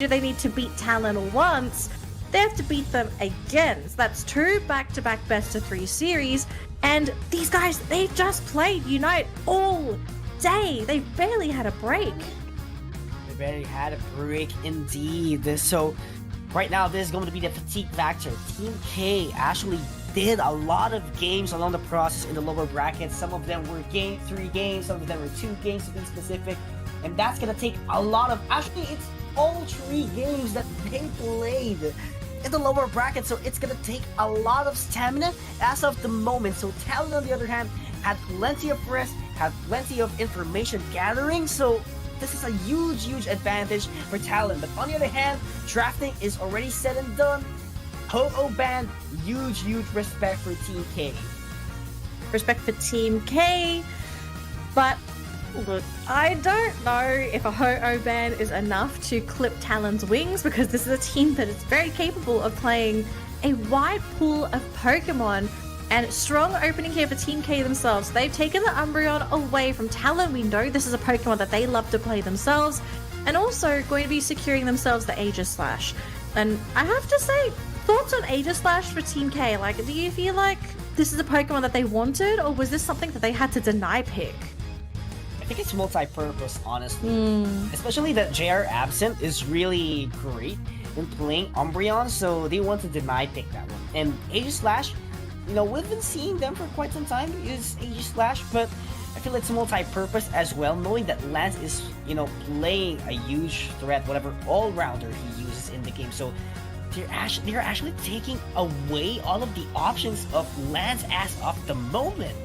do they need to beat Talon once, they have to beat them again. So that's 2 back-to-back best-of-3 series, and these guys, they've just played Unite all day. They barely had a break. They barely had a break indeed. So right now, this is going to be the fatigue factor. Team K actually did a lot of games along the process in the lower brackets. Some of them were 3 games, some of them were 2 games to be specific. And that's going to take a lot of... Actually, it's all 3 games that they played in the lower bracket. So it's going to take a lot of stamina as of the moment. So Talon, on the other hand, had plenty of rest, had plenty of information gathering. So this is a huge advantage for Talon. But on the other hand, drafting is already said and done. Ho-Oh banned, huge respect for Team K. Respect for Team K, but look, I don't know if a Ho-Oh ban is enough to clip Talon's wings, because this is a team that is very capable of playing a wide pool of Pokemon. And strong opening here for Team K themselves. They've taken the Umbreon away from Talon. We know this is a Pokemon that they love to play themselves, and also going to be securing themselves the Aegislash. And I have to say, thoughts on Aegislash for Team K? Like, do you feel like this is a Pokemon that they wanted, or was this something that they had to deny pick? I think it's multi-purpose, honestly. Especially that JR Absent is really great in playing Umbreon, so they want to deny pick that one. And Aegislash, you know, we've been seeing them for quite some time, is Aegislash, but I feel it's multi-purpose as well, knowing that Lance is, you know, playing a huge threat, whatever all-rounder he uses in the game. So they're actually taking away all of the options of Lance as of the moment.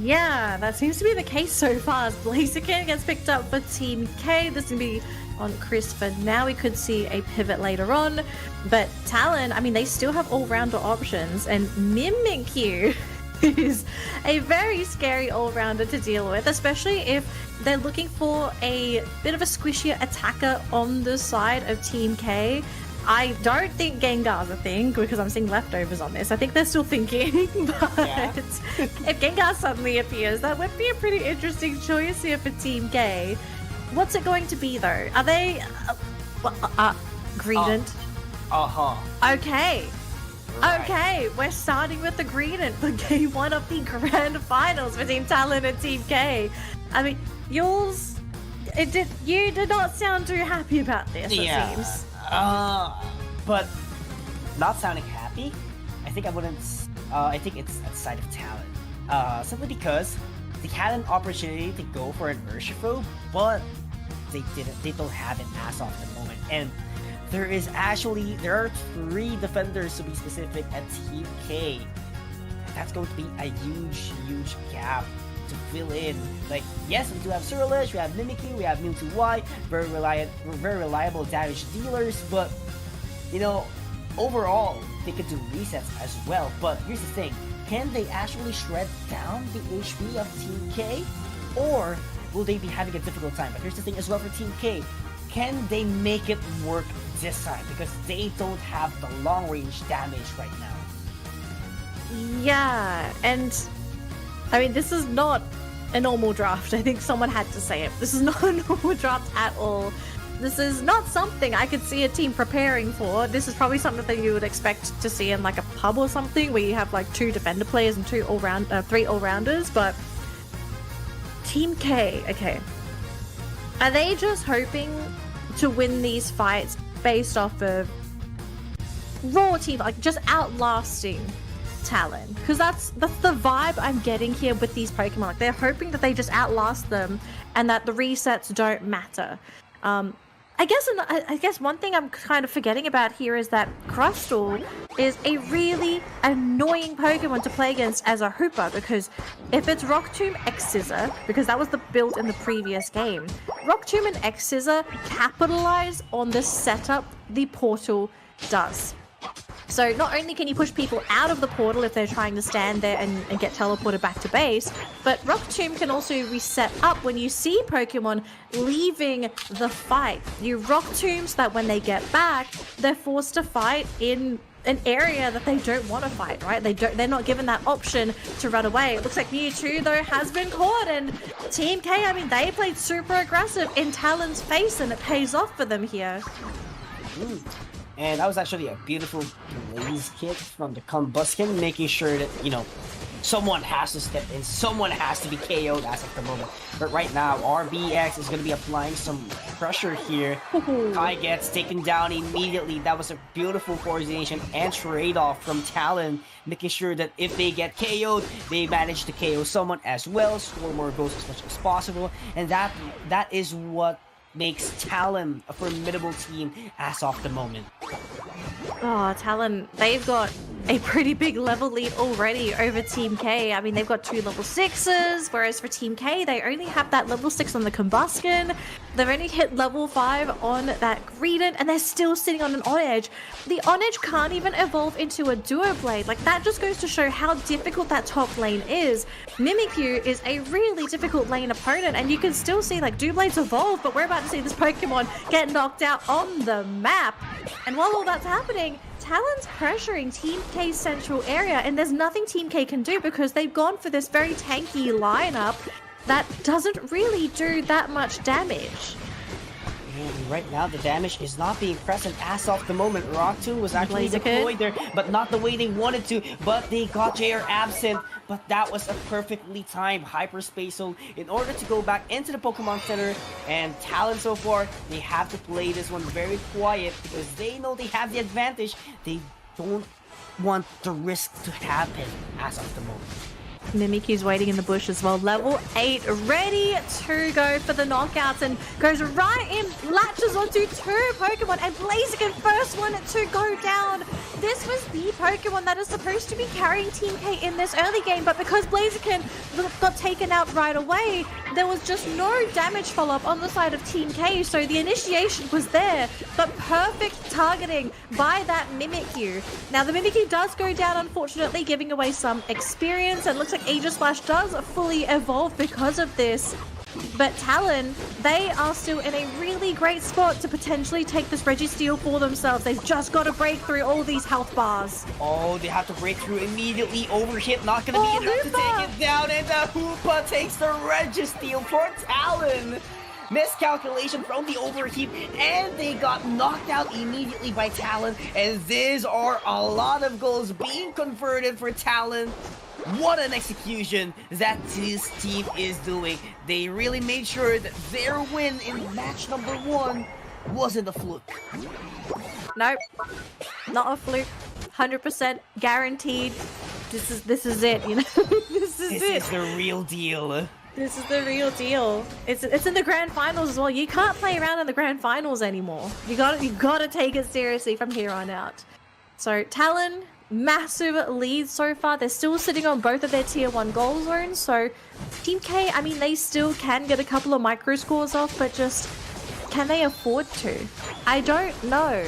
Yeah, that seems to be the case so far. As Blaziken gets picked up for Team K, this is going to be on Chris for now. We could see a pivot later on, but Talon, I mean, they still have all-rounder options, and Mimikyu is a very scary all-rounder to deal with, especially if they're looking for a bit of a squishier attacker on the side of Team K. I don't think Gengar's a thing, because I'm seeing leftovers on this. I think they're still thinking, but yeah. If Gengar suddenly appears, that would be a pretty interesting choice here for Team K. What's it going to be, though? Are they... Greedent? Okay. Right. Okay, we're starting with the Greedent for Game 1 of the Grand Finals between Talon and Team K. I mean, you did not sound too happy about this, it seems. But not sounding happy, I think I wouldn't... I think it's at the side of Talon. Simply because they had an opportunity to go for an Urshifu, but they don't have it as of the moment. And there are 3 defenders to be specific at Team K. That's going to be a huge gap to fill in. Like, yes, we do have Surilish, we have Mimikyu, we have Mewtwo Y, very reliable damage dealers, but, you know, overall, they could do resets as well. But here's the thing, can they actually shred down the HP of Team K? Or will they be having a difficult time? But here's the thing as well for Team K, can they make it work this time? Because they don't have the long range damage right now. Yeah, and I mean, this is not a normal draft. I think someone had to say it. This is not a normal draft at all. This is not something I could see a team preparing for. This is probably something that you would expect to see in like a pub or something, where you have like 2 defender players and 3 all-rounders. But Team K, okay. Are they just hoping to win these fights based off of raw team, like just outlasting Talon? Because that's the vibe I'm getting here with these Pokemon. Like, they're hoping that they just outlast them and that the resets don't matter. I guess one thing I'm kind of forgetting about here is that Crustle is a really annoying Pokemon to play against as a Hooper, because if it's Rock Tomb X Scissor, because that was the build in the previous game, Rock Tomb and X Scissor capitalize on the setup the portal does. So not only can you push people out of the portal if they're trying to stand there and get teleported back to base, but Rock Tomb can also reset up when you see Pokemon leaving the fight. You Rock Tomb so that when they get back, they're forced to fight in an area that they don't want to fight, right? They're not given that option to run away. It looks like Mewtwo though has been caught, and Team K, I mean, they played super aggressive in Talon's face, and it pays off for them here. And that was actually a beautiful blaze kit from the Combuskin, making sure that, you know, someone has to step in, someone has to be KO'd as of the moment. But right now, RBX is going to be applying some pressure here. Kai gets taken down immediately. That was a beautiful coordination and trade-off from Talon, making sure that if they get KO'd, they manage to KO someone as well, score more goals as much as possible. And that is what makes Talon a formidable team as of the moment. Oh, Talon, they've got a pretty big level lead already over Team K. I mean, they've got 2 level 6s, whereas for Team K, they only have that level 6 on the Combuskin. They've only hit level 5 on that Greedent, and they're still sitting on an On-Edge. The On-Edge can't even evolve into a Duo Blade. Like, that just goes to show how difficult that top lane is. Mimikyu is a really difficult lane opponent, and you can still see, like, Duo Blades evolve, but we're about to see this Pokemon get knocked out on the map. And while all that's happening, Talon's pressuring Team K's central area, and there's nothing Team K can do because they've gone for this very tanky lineup that doesn't really do that much damage. And right now, the damage is not being present as of the moment. Rock 2 was actually deployed there, but not the way they wanted to. But they got JR absent, but that was a perfectly timed hyperspatial in order to go back into the Pokemon Center. And Talon so far, they have to play this one very quiet because they know they have the advantage. They don't want the risk to happen as of the moment. Mimikyu's waiting in the bush as well. Level 8, ready to go for the knockouts, and goes right in, latches onto 2 Pokemon, and Blaziken, first one to go down. This was the Pokemon that is supposed to be carrying Team K in this early game, but because Blaziken got taken out right away, there was just no damage follow-up on the side of Team K, so the initiation was there, but perfect targeting by that Mimikyu. Now, the Mimikyu does go down, unfortunately, giving away some experience, and looks like Aegislash does fully evolve because of this. But Talon, they are still in a really great spot to potentially take this Registeel for themselves. They've just got to break through all these health bars. Oh, they have to break through immediately. Overhit, not going to be enough to take it down. And the Hoopa takes the Registeel for Talon. Miscalculation from the overheat, and they got knocked out immediately by Talon. And these are a lot of goals being converted for Talon. What an execution that this team is doing. They really made sure that their win in match number 1 wasn't a fluke. Nope, not a fluke. 100% guaranteed. This is it, you know. This is the real deal. This is the real deal. It's in the grand finals as well. You can't play around in the grand finals anymore. You gotta take it seriously from here on out. So Talon, massive lead so far. They're still sitting on both of their tier 1 goal zones. So Team K, I mean, they still can get a couple of micro scores off, but just can they afford to? I don't know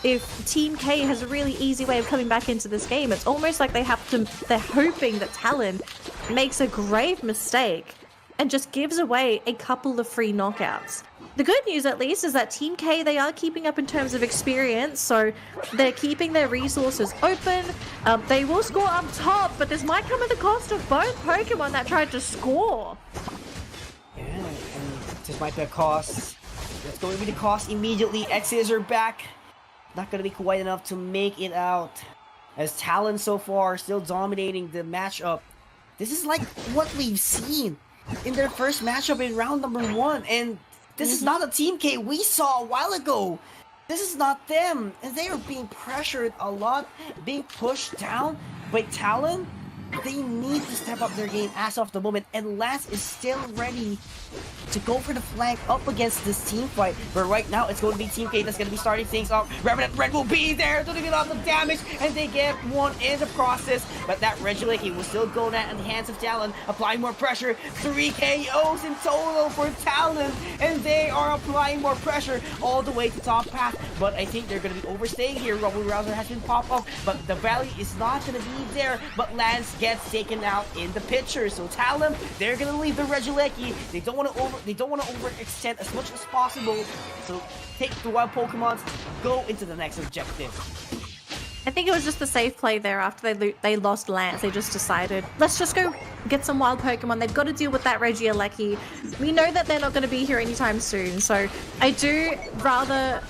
if Team K has a really easy way of coming back into this game. It's almost like they're hoping that Talon makes a grave mistake and just gives away a couple of free knockouts. The good news, at least, is that Team K, they are keeping up in terms of experience, so they're keeping their resources open. They will score up top, but this might come at the cost of both Pokemon that tried to score. Yeah, and this might be a cost. It's going to be the cost immediately. X's are back. Not going to be quite enough to make it out. As Talon so far still dominating the matchup. This is like what we've seen in their first matchup in round number 1, and this is not a Team K we saw a while ago. This is not them, and they are being pressured a lot, being pushed down by Talon. They need to step up their game as of the moment, and Lance is still ready to go for the flank up against this team fight. But right now, it's going to be Team K that's going to be starting things off. Revenant Red will be there, doing a lot of damage, and they get one in the process. But that Regieleki will still go down in the hands of Talon, applying more pressure. 3 KOs in total for Talon, and they are applying more pressure all the way to top path. But I think they're going to be overstaying here. Rubble Rouser has been popped off, but the Valley is not going to be there. But Lance gets taken out in the picture. So Talon, they're going to leave the Regieleki. They don't want to overextend as much as possible. So take the wild Pokemons, go into the next objective. I think it was just the safe play there after they lost Lance. They just decided, let's just go get some wild Pokemon. They've got to deal with that Regieleki. We know that they're not going to be here anytime soon. So I do rather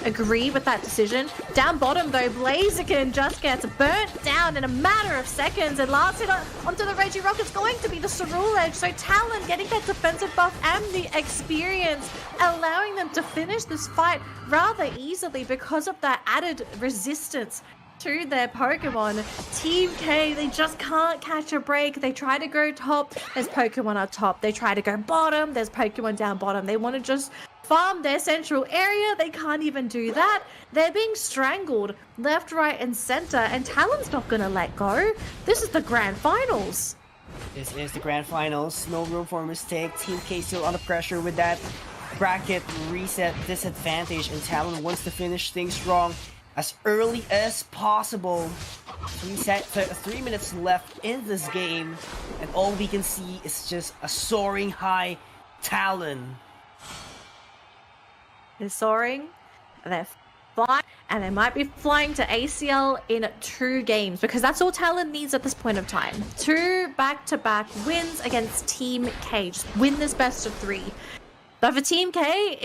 agree with that decision. Down bottom though, Blaziken just gets burnt down in a matter of seconds, and last hit onto the Regirock is going to be the Cerule Edge. So Talon getting that defensive buff and the experience, allowing them to finish this fight rather easily because of that added resistance to their Pokemon. Team K, they just can't catch a break. They try to go top, there's Pokemon up top. They try to go bottom, there's Pokemon down bottom. They want to just farm their central area. They can't even do that. They're being strangled left, right, and center, and Talon's not gonna let go. This is the grand finals. This is the grand finals. No room for a mistake. Team K still under pressure with that bracket reset disadvantage, and Talon wants to finish things strong as early as possible. 3 minutes left in this game, and all we can see is just a soaring high Talon. They're soaring, they're flying, and they might be flying to ACL in 2 games, because that's all Talon needs at this point of time. 2 back-to-back wins against Team K. Just win this best of 3. But for Team K,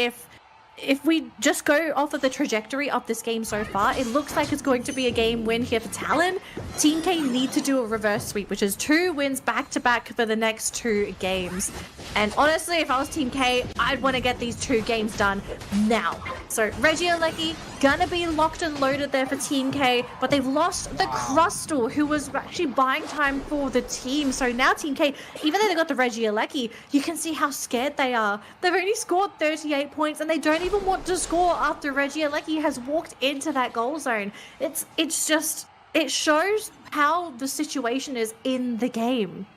if we just go off of the trajectory of this game so far, it looks like it's going to be a game win here for Talon. Team K need to do a reverse sweep, which is 2 wins back-to-back for the next 2 games. And honestly, if I was Team K, I'd want to get these 2 games done now. So Regieleki gonna be locked and loaded there for Team K, but they've lost the Crustle, who was actually buying time for the team. So now Team K, even though they got the Regieleki, you can see how scared they are. They've only scored 38 points, and they don't even want to score after Regieleki has walked into that goal zone. It's just, it shows how the situation is in the game.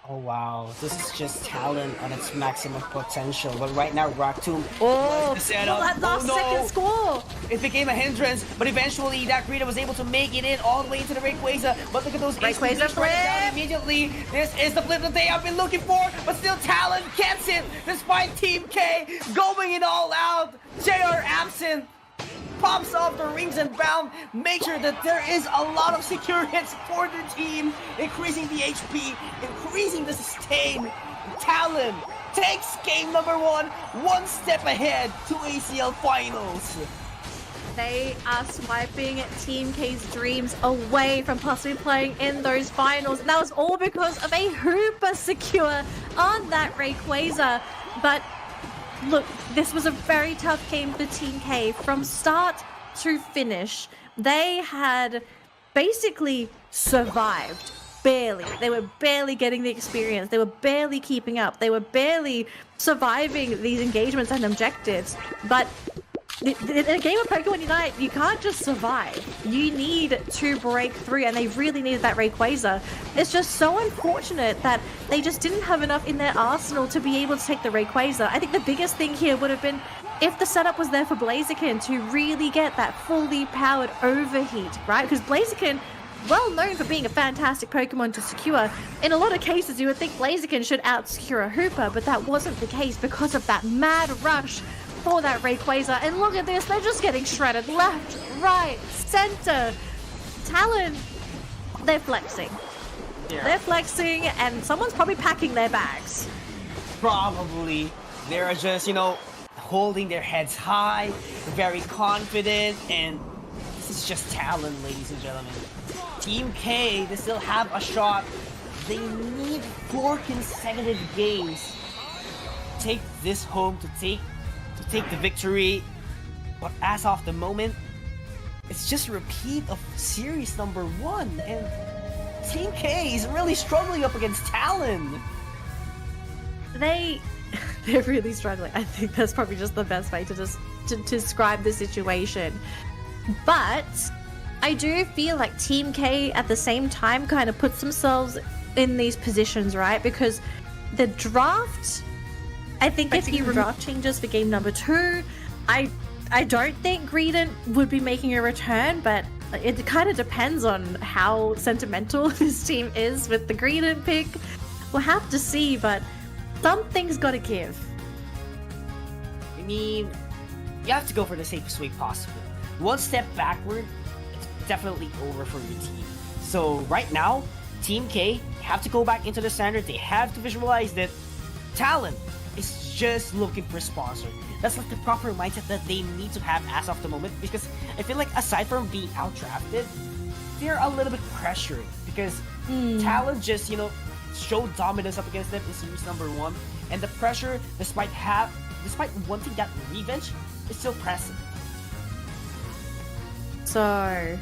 Oh wow, this is just Talon on its maximum potential. But right now, Raktum that last second score! It became a hindrance, but eventually that Greta was able to make it in all the way into the Rayquaza. But look at those Rayquaza flip down immediately. This is the flip that they have been looking for, but still Talon gets it despite Team K going it all out. JR absent. Pops off the rings and bound, make sure that there is a lot of secure hits for the team, increasing the HP, increasing the sustain. Talon takes game number 1, 1 step ahead to ACL finals. They are swiping Team K's dreams away from possibly playing in those finals, and that was all because of a Hooper secure on that Rayquaza. But look, this was a very tough game for Team K. From start to finish, they had basically survived. Barely. They were barely getting the experience. They were barely keeping up. They were barely surviving these engagements and objectives. But in a game of Pokemon Unite, you can't just survive. You need to break through, and they really needed that Rayquaza. It's just so unfortunate that they just didn't have enough in their arsenal to be able to take the Rayquaza. I think the biggest thing here would have been if the setup was there for Blaziken to really get that fully powered overheat, right? Because Blaziken, well known for being a fantastic Pokemon to secure. In a lot of cases, you would think Blaziken should out-secure a Hooper, but that wasn't the case because of that mad rush for that Rayquaza. And look at this, they're just getting shredded left, right, center. Talon, they're flexing. Yeah. They're flexing, and someone's probably packing their bags. Probably. They're just, holding their heads high, very confident, and this is just Talon, ladies and gentlemen. Team K, they still have a shot. They need 4 consecutive games to take this home, to take the victory. But as of the moment, it's just a repeat of series number 1, and Team K is really struggling up against Talon. They're really struggling. I think that's probably just the best way to describe the situation. But I do feel like Team K at the same time kind of puts themselves in these positions, right? Because the draft, I think if you draft changes for game number 2, I don't think Greedent would be making a return, but it kind of depends on how sentimental this team is with the Greedent pick. We'll have to see, but something's got to give. I mean, you have to go for the safest way possible. 1 step backward definitely over for your team. So right now, Team K have to go back into the standard. They have to visualize that Talon is just looking for sponsor. That's like the proper mindset that they need to have as of the moment, because I feel like aside from being outdrafted, they're a little bit pressured because Talon just, you know, showed dominance up against them in series number 1, and the pressure, despite wanting that revenge, is still present. So,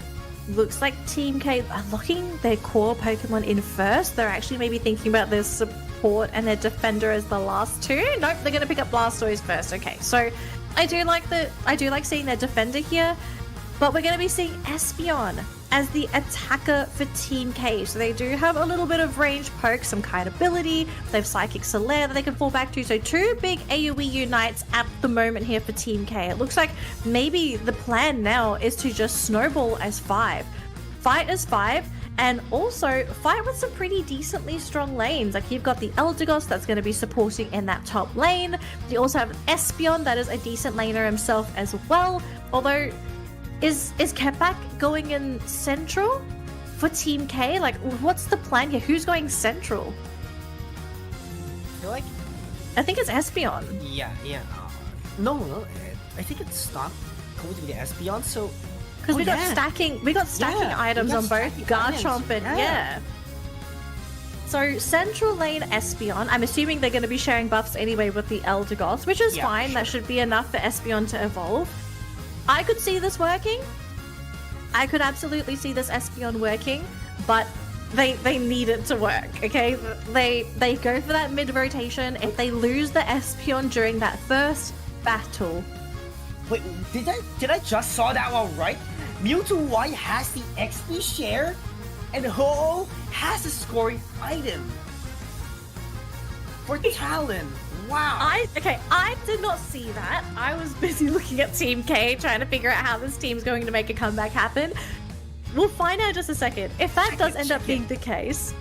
looks like Team K are locking their core Pokemon in first. They're actually maybe thinking about their support and their defender as the last two. Nope, they're gonna pick up Blastoise first. Okay, so I do like seeing their defender here, but we're gonna be seeing Espeon as the attacker for Team K. So they do have a little bit of range poke, some kite ability, they have Psychic Solaire that they can fall back to. So 2 big AoE unites at the moment here for Team K. It looks like maybe the plan now is to just snowball as 5. Fight as 5, and also fight with some pretty decently strong lanes. Like you've got the Eldegoss that's going to be supporting in that top lane. You also have Espeon that is a decent laner himself as well. Although, is Kepak going in central for Team K? Like, what's the plan here? Who's going central? I feel like... I think it's Espeon. Yeah. No, I think it's not going to be the Espeon, so... Because we got stacking items on both Garchomp and yeah. So central lane Espeon. I'm assuming they're going to be sharing buffs anyway with the Eldegoss, which is fine. Sure. That should be enough for Espeon to evolve. I could see this working. I could absolutely see this Espeon working, but they need it to work, okay? They go for that mid rotation. If they lose the Espeon during that first battle... Wait, did I just saw that one right? Mewtwo Y has the XP share, and Ho-Oh has a scoring item for Talon. Wow. I did not see that. I was busy looking at Team K, trying to figure out how this team's going to make a comeback happen. We'll find out in just a second. If that does end up being the case,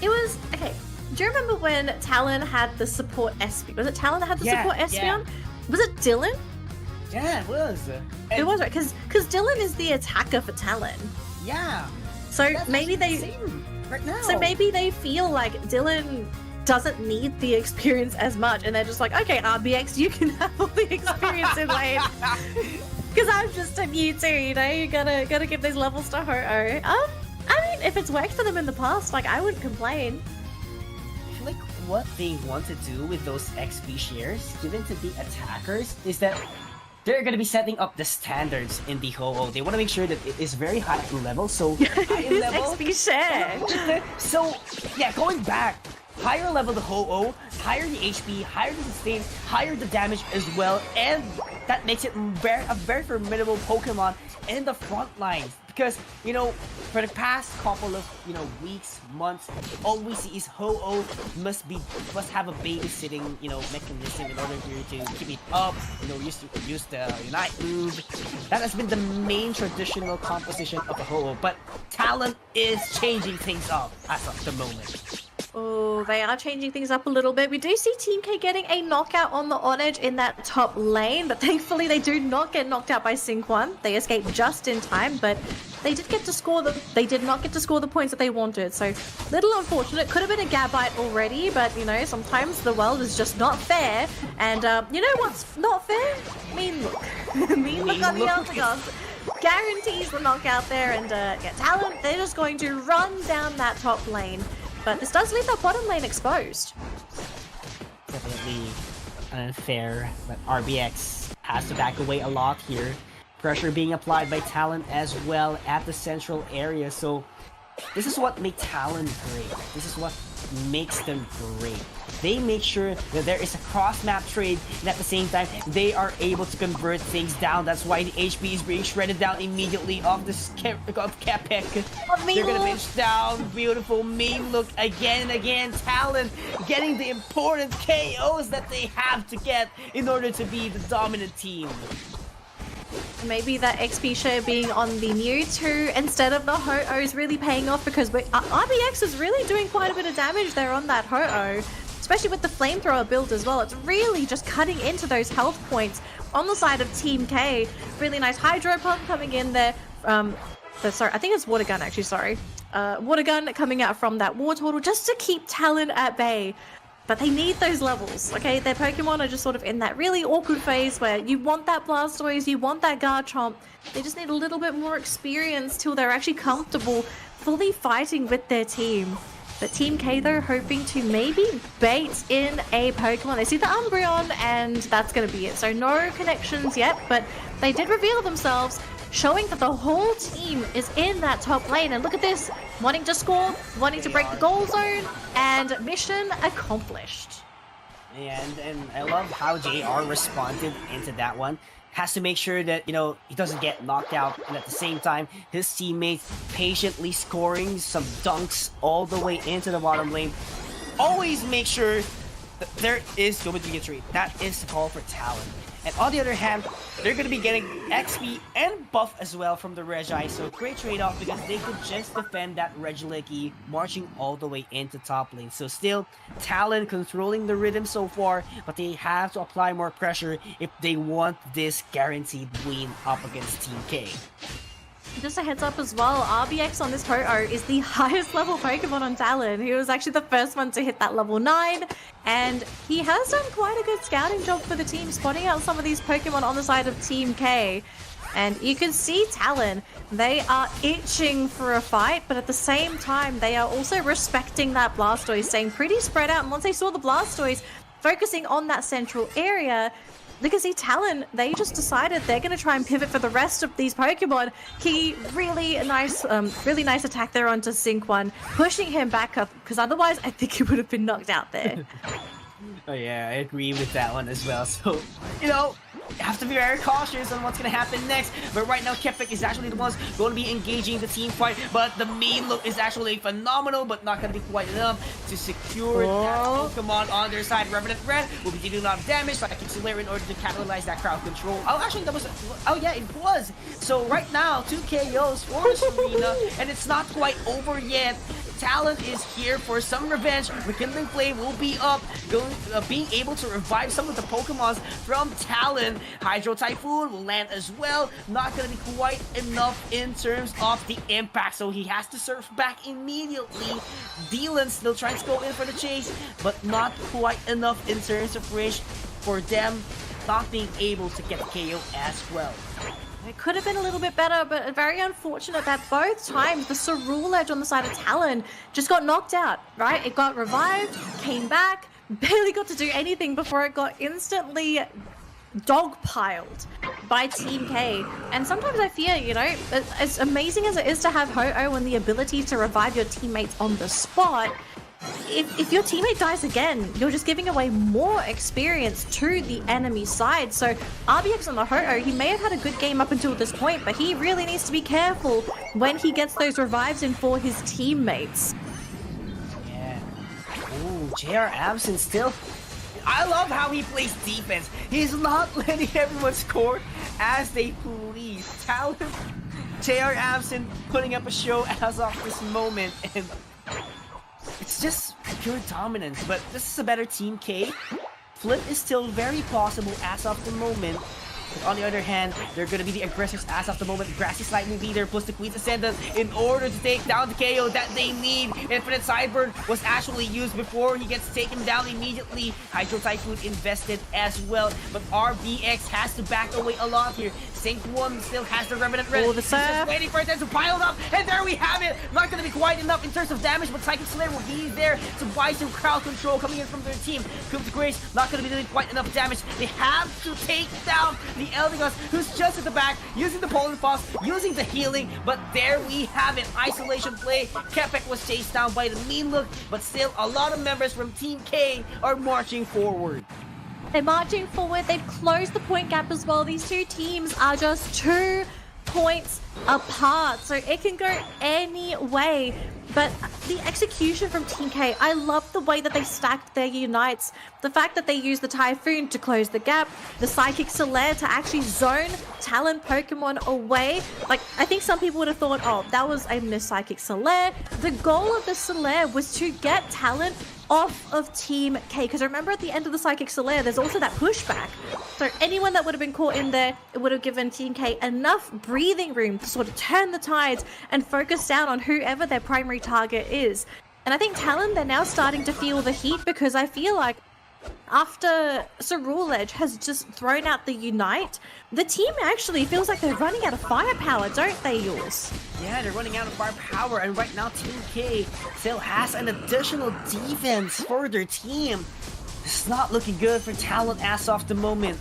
it was... Okay, do you remember when Talon had the support Espeon? Was it Talon that had the support Espeon? Yeah. Was it Dylan? Yeah, it was. It was, right? Because Dylan is the attacker for Talon. Yeah. So maybe right now. So maybe they feel like Dylan doesn't need the experience as much, and they're just like, okay, RBX, you can have all the experience in lane. Because I'm just a Mewtwo, you know? You gotta give these levels to Ho-Oh. I mean, if it's worked for them in the past, like, I wouldn't complain. I feel like what they want to do with those XP shares given to the attackers is that they're going to be setting up the standards in the Ho-Oh. They want to make sure that it is very high level, so high level XP share. So yeah, going back, higher level the Ho-Oh, higher the HP, higher the sustain, higher the damage as well, and that makes it a very formidable Pokemon in the front lines. Because, you know, for the past couple of, you know, weeks, months, all we see is Ho-Oh must have a babysitting, you know, mechanism in order to keep it up. You know, use the Unite move. That has been the main traditional composition of a Ho-Oh, but Talon is changing things up as of the moment. Oh, they are changing things up a little bit. We do see Team K getting a knockout on the On-Edge in that top lane, but thankfully they do not get knocked out by Sync 1. They escape just in time, but they did get to score they did not get to score the points that they wanted, so little unfortunate. Could have been a Gabite already, but you know, sometimes the world is just not fair. And you know what's not fair? Mean look. Mean look on the Eldegoss. Guarantees the knockout there, and yeah, Talon, they're just going to run down that top lane. But this does leave that bottom lane exposed. Definitely unfair, but RBX has to back away a lot here. Pressure being applied by Talon as well at the central area, so this is what makes Talon great. This is what makes them great. They make sure that there is a cross-map trade, and at the same time, they are able to convert things down. That's why the HP is being shredded down immediately of Kepak. They're gonna finish down. Beautiful mean look again and again. Talon getting the important KOs that they have to get in order to be the dominant team. Maybe that XP share being on the Mewtwo instead of the Ho-Oh is really paying off, because RBX is really doing quite a bit of damage there on that Ho-Oh. Especially with the flamethrower build as well. It's really just cutting into those health points on the side of Team K. Really nice Hydro Pump coming in there. Sorry, I think it's Water Gun actually, sorry. Water Gun coming out from that War Turtle just to keep Talon at bay. But they need those levels, okay? Their Pokemon are just sort of in that really awkward phase where you want that Blastoise, you want that Garchomp. They just need a little bit more experience till they're actually comfortable fully fighting with their team. But Team K, though, hoping to maybe bait in a Pokemon. They see the Umbreon, and that's going to be it. So no connections yet, but they did reveal themselves, showing that the whole team is in that top lane. And look at this, wanting to score, wanting to break the goal zone, and mission accomplished. And I love how JR responded into that one. Has to make sure that, you know, he doesn't get knocked out, and at the same time, his teammates patiently scoring some dunks all the way into the bottom lane. Always make sure that there is going to be a trade. That is the call for Talon. And on the other hand, they're going to be getting XP and buff as well from the Regi. So great trade-off because they could just defend that Regieleki marching all the way into top lane. So still, Talon controlling the rhythm so far, but they have to apply more pressure if they want this guaranteed win up against Team K. Just a heads up as well, RBX on this Ho-Oh is the highest level Pokemon on Talon. He was actually the first one to hit that level 9, and he has done quite a good scouting job for the team, spotting out some of these Pokemon on the side of Team K. And you can see Talon, they are itching for a fight, but at the same time, they are also respecting that Blastoise, staying pretty spread out. And once they saw the Blastoise focusing on that central area, look at see Talon, they just decided they're going to try and pivot for the rest of these Pokemon. He really nice attack there onto Sync 1, pushing him back up, because otherwise I think he would have been knocked out there. Oh yeah, I agree with that one as well. So, you know, you have to be very cautious on what's going to happen next. But right now, Kepek is actually the ones going to be engaging the team fight. But the main look is actually phenomenal, but not going to be quite enough to secure that Pokemon on their side. Revenant Red will be dealing a lot of damage, so I can Solaire in order to capitalize that crowd control. Oh, actually, that was... Oh, yeah, it was. So right now, 2 KOs for Serena, and it's not quite over yet. Talon is here for some revenge. Rekindling Flame will be up, being able to revive some of the Pokemons from Talon. Hydro Typhoon will land as well. Not going to be quite enough in terms of the impact, so he has to surf back immediately. Dylan still trying to go in for the chase, but not quite enough in terms of Rish for them not being able to get the KO as well. It could have been a little bit better, but very unfortunate that both times the Ceruledge on the side of Talon just got knocked out, right? It got revived, came back, barely got to do anything before it got instantly dogpiled by Team K. And sometimes I fear, you know, as amazing as it is to have Ho-Oh and the ability to revive your teammates on the spot, if your teammate dies again, you're just giving away more experience to the enemy side. So RBX on the Ho-Oh, he may have had a good game up until this point, but he really needs to be careful when he gets those revives in for his teammates. Yeah. Ooh, JR Absent still... I love how he plays defense. He's not letting everyone score as they please. Talon, JR Absent putting up a show as of this moment, and it's just pure dominance. But this is a better Team K. Flip is still very possible as of the moment. But on the other hand, they're going to be the aggressors as of the moment. Grassy Lightning Leader plus the Queen's Ascendant in order to take down the KO that they need. Infinite Sideburn was actually used before he gets taken down immediately. Hydro Typhoon invested as well. But RBX has to back away a lot here. Sync 1 still has the Revenant Red. Oh, the He's just waiting for it to pile up. And there we have it. Not going to be quite enough in terms of damage, but Psychic Slayer will be there to buy some crowd control coming in from their team. Coup de Grace, not going to be doing quite enough damage. They have to take down the Eldegoss, who's just at the back, using the Polar Fox, using the healing, but there we have it. Isolation play. Kepek was chased down by the mean look, but still a lot of members from Team K are marching forward. They're marching forward. They've closed the point gap as well. These two teams are just 2 points apart, so it can go any way. But the execution from Team K, I love the way that they stacked their unites. The fact that they used the Typhoon to close the gap, the Psychic Solaire to actually zone Talon Pokemon away. Like, I think some people would have thought, oh, that was a missed Psychic Solaire. The goal of the Solaire was to get Talon off of Team K. Because remember, at the end of the Psychic Solaire, there's also that pushback. So anyone that would have been caught in there, it would have given Team K enough breathing room to sort of turn the tides and focus down on whoever their primary target is. And I think Talon, they're now starting to feel the heat, because I feel like after Cerule Edge has just thrown out the Unite, the team actually feels like they're running out of firepower, don't they, yours? Yeah, they're running out of firepower, and right now Team K still has an additional defense for their team. It's not looking good for Talon as of the moment,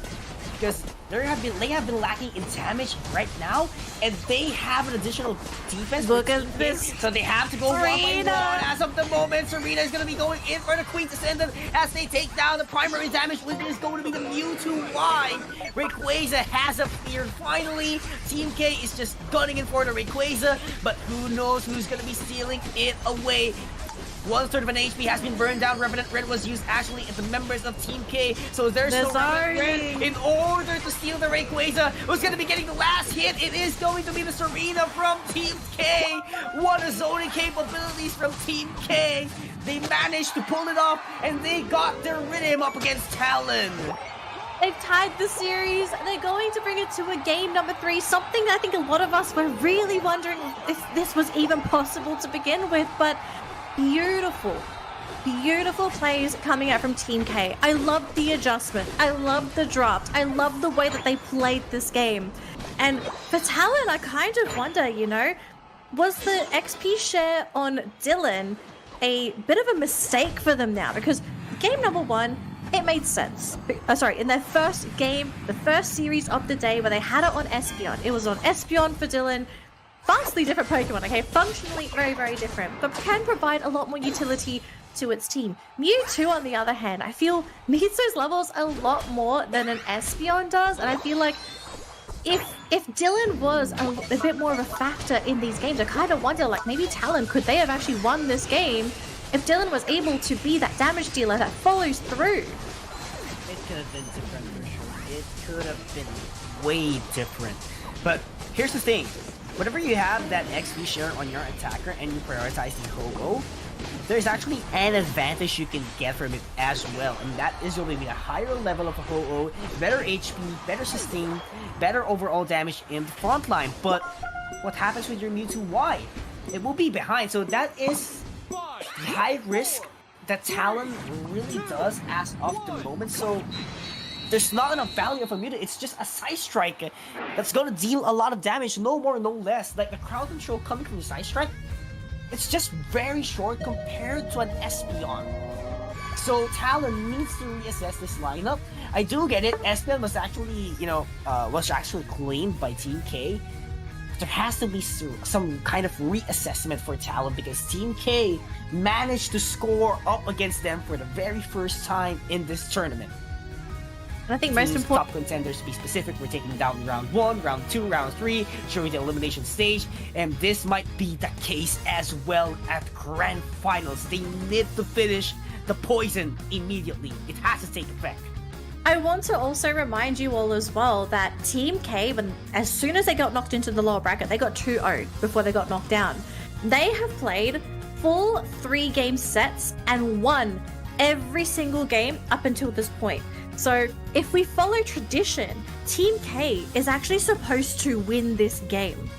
because they have been lacking in damage right now, and they have an additional defense. Look at this. So they have to go one by one. As of the moment, Serena is going to be going in for the Queen's Ascendant as they take down the primary damage, which is going to be the Mewtwo Y. Rayquaza has appeared finally. Team K is just gunning in for the Rayquaza, but who knows who's going to be stealing it away. 1/3 of an HP has been burned down. Revenant Red was used actually at the members of Team K, so there's no Revenant Red in order to steal the Rayquaza. Who's going to be getting the last hit? It is going to be the Serena from Team K. What a zoning capabilities from Team K. They managed to pull it off, and they got their rhythm up against Talon. They've tied the series. They're going to bring it to a game number 3, something I think a lot of us were really wondering if this was even possible to begin with, but beautiful plays coming out from Team K. I love the adjustment. I love the draft. I love the way that they played this game. And for Talon, I kind of wonder, you know, was the XP share on Dylan a bit of a mistake for them now? Because game number 1, it made sense. In their first game, the first series of the day where they had it on Espeon. It was on Espeon for Dylan. Vastly different Pokemon, okay? Functionally very, very different, but can provide a lot more utility to its team. Mewtwo, on the other hand, I feel needs those levels a lot more than an Espeon does, and I feel like if Dylan was a bit more of a factor in these games, I kind of wonder, like, maybe Talon, could they have actually won this game if Dylan was able to be that damage dealer that follows through? It could have been different for sure. It could have been way different. But here's the thing. Whenever you have that XP share on your attacker and you prioritize the Ho-Oh, there's actually an advantage you can get from it as well, and that is going to be a higher level of a Ho-Oh, better HP, better sustain, better overall damage in the front line. But what happens with your Mewtwo Y? It will be behind, so that is the high risk that Talon really does as of the moment. So there's not enough value of a Mewtwo. It's just a Side Strike that's gonna deal a lot of damage, no more, no less. Like the crowd control coming from the Side Strike, it's just very short compared to an Espeon. So Talon needs to reassess this lineup. I do get it. Espeon was actually, claimed by Team K. There has to be some kind of reassessment for Talon, because Team K managed to score up against them for the very first time in this tournament. I think most important top contenders, to be specific, we're taking down round 1, round 2, round 3, showing the elimination stage, and this might be the case as well at Grand Finals. They need to finish the poison immediately. It has to take effect. I want to also remind you all as well that Team K, as soon as they got knocked into the lower bracket, they got 2-0 before they got knocked down. They have played full 3-game sets and won every single game up until this point. So if we follow tradition, Team K is actually supposed to win this game.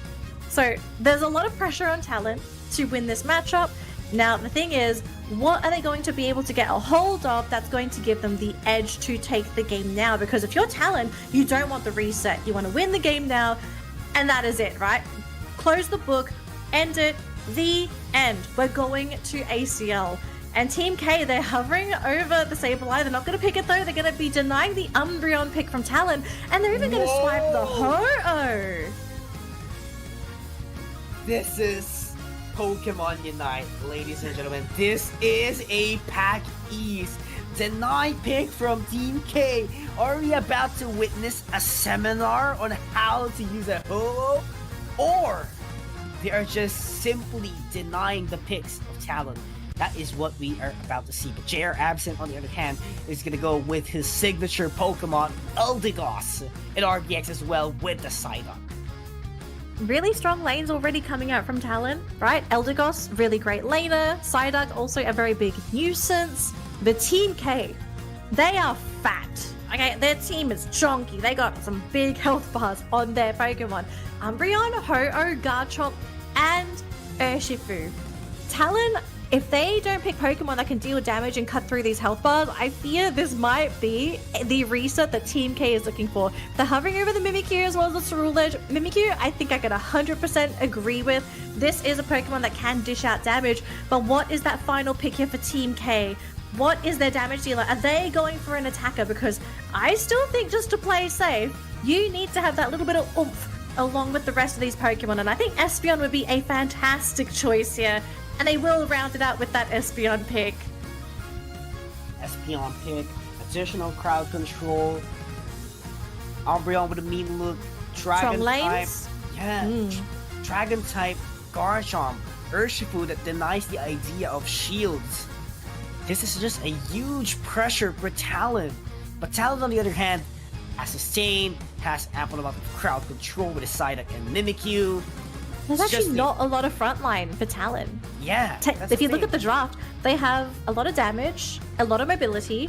So there's a lot of pressure on Talon to win this matchup. Now the thing is, what are they going to be able to get a hold of that's going to give them the edge to take the game now? Because if you're Talon, you don't want the reset. You want to win the game now, and that is it, right? Close the book, end it, the end. We're going to ACL. And Team K, they're hovering over the Sableye. They're not going to pick it though. They're going to be denying the Umbreon pick from Talon. And they're even going to swipe the Ho-Oh. This is Pokemon Unite, ladies and gentlemen. This is a Pack East. Deny pick from Team K. Are we about to witness a seminar on how to use a Ho-Oh? Or they are just simply denying the picks of Talon? That is what we are about to see. But JR Absent, on the other hand, is going to go with his signature Pokemon, Eldegoss, and RBX as well with the Sidon. really strong lanes already coming out from Talon, right? Eldegoss, really great laner. Psyduck, also a very big nuisance. The Team K, they are fat. Okay, their team is chunky. They got some big health bars on their Pokemon. Umbreon, Ho-Oh, Garchomp, and Urshifu. Talon, if they don't pick Pokemon that can deal damage and cut through these health bars, I fear this might be the reset that Team K is looking for. They're hovering over the Mimikyu as well as the Ceruledge. Mimikyu, I think I can 100% agree with. This is a Pokemon that can dish out damage, but what is that final pick here for Team K? What is their damage dealer? Are they going for an attacker? Because I still think just to play safe, you need to have that little bit of oomph along with the rest of these Pokemon, and I think Espeon would be a fantastic choice here. And they will round it out with that Espeon pick. Espeon pick, additional crowd control. Umbreon with a mean look. Dragon type. Yeah. Dragon type. Garchomp. Urshifu that denies the idea of shields. This is just a huge pressure for Talon. But Talon, on the other hand, has Sustain, has ample amount of crowd control with his Psyduck and Mimikyu. There's actually not a lot of frontline for Talon. Yeah. If you look at the draft, they have a lot of damage, a lot of mobility,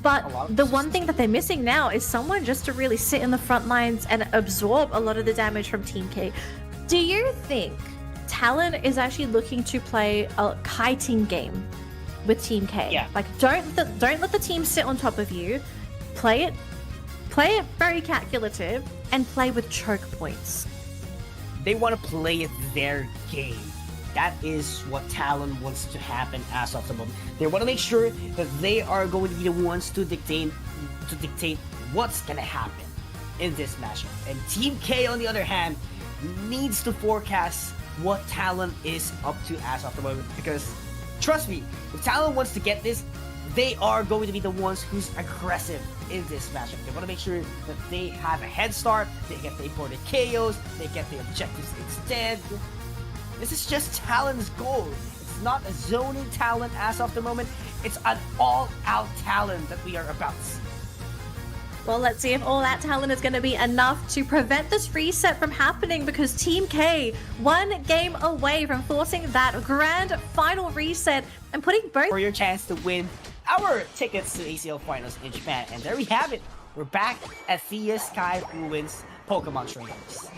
but the one thing that they're missing now is someone just to really sit in the front lines and absorb a lot of the damage from Team K. Do you think Talon is actually looking to play a kiting game with Team K? Yeah. Like, don't let the team sit on top of you. Play it very calculative and play with choke points. They want to play it their game. That is what Talon wants to happen as of the moment. They want to make sure that they are going to be the ones to dictate what's going to happen in this matchup. And Team K, on the other hand, needs to forecast what Talon is up to as of the moment. Because, trust me, if Talon wants to get this, they are going to be the ones who's aggressive in this matchup. They want to make sure that they have a head start, they get the imported KOs, they get the objectives instead. This is just Talon's goal. It's not a zoning Talon as of the moment. It's an all-out Talon that we are about to see. Well, let's see if all that Talon is going to be enough to prevent this reset from happening, because Team K, one game away from forcing that grand final reset and putting both for your chance to win our tickets to ACL Finals in Japan. And there we have it. We're back at Thea Sky Ruins Pokemon Trainers.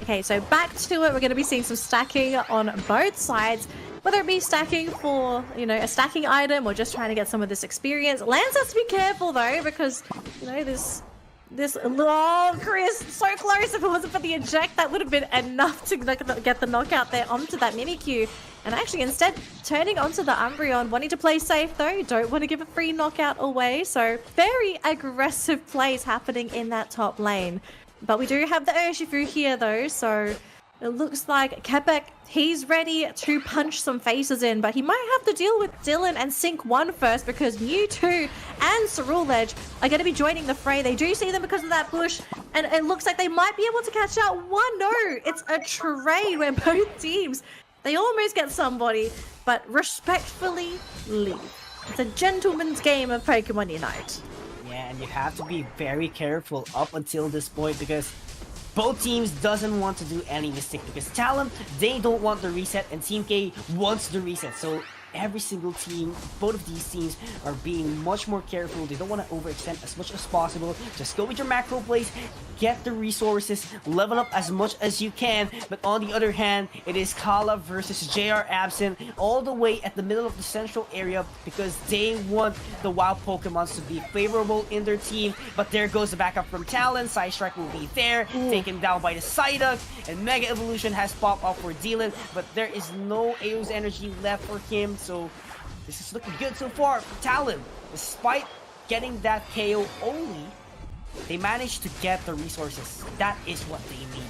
Okay, so back to it. We're going to be seeing some stacking on both sides, whether it be stacking for, a stacking item or just trying to get some of this experience. Lance has to be careful though, because, oh, Chris, so close. If it wasn't for the eject, that would have been enough to get the knockout there onto that Mimikyu. And actually, instead, turning onto the Umbreon, wanting to play safe though, don't want to give a free knockout away. So very aggressive plays happening in that top lane. But we do have the Urshifu here though, so it looks like Quebec, he's ready to punch some faces in, but he might have to deal with Dylan and Sync 1 first, because Mewtwo and Ceruledge are going to be joining the fray. They do see them because of that bush, and it looks like they might be able to catch out one. No, it's a trade where both teams, they almost get somebody, but respectfully leave. It's a gentleman's game of Pokemon Unite. Yeah, and you have to be very careful up until this point, because both teams doesn't want to do any mistake, because Talon, they don't want the reset, and Team K wants the reset. So every single team, both of these teams are being much more careful. They don't want to overextend as much as possible. Just go with your macro plays, get the resources, level up as much as you can. But on the other hand, it is Kala versus JR Absent all the way at the middle of the central area, because they want the wild Pokemons to be favorable in their team. But there goes the backup from Talon. Psystrike will be there, taken down by the Psyduck, and Mega Evolution has popped up for Dylan, but there is no Eos energy left for him. So this is looking good so far for Talon. Despite getting that KO only, they managed to get the resources. That is what they needed.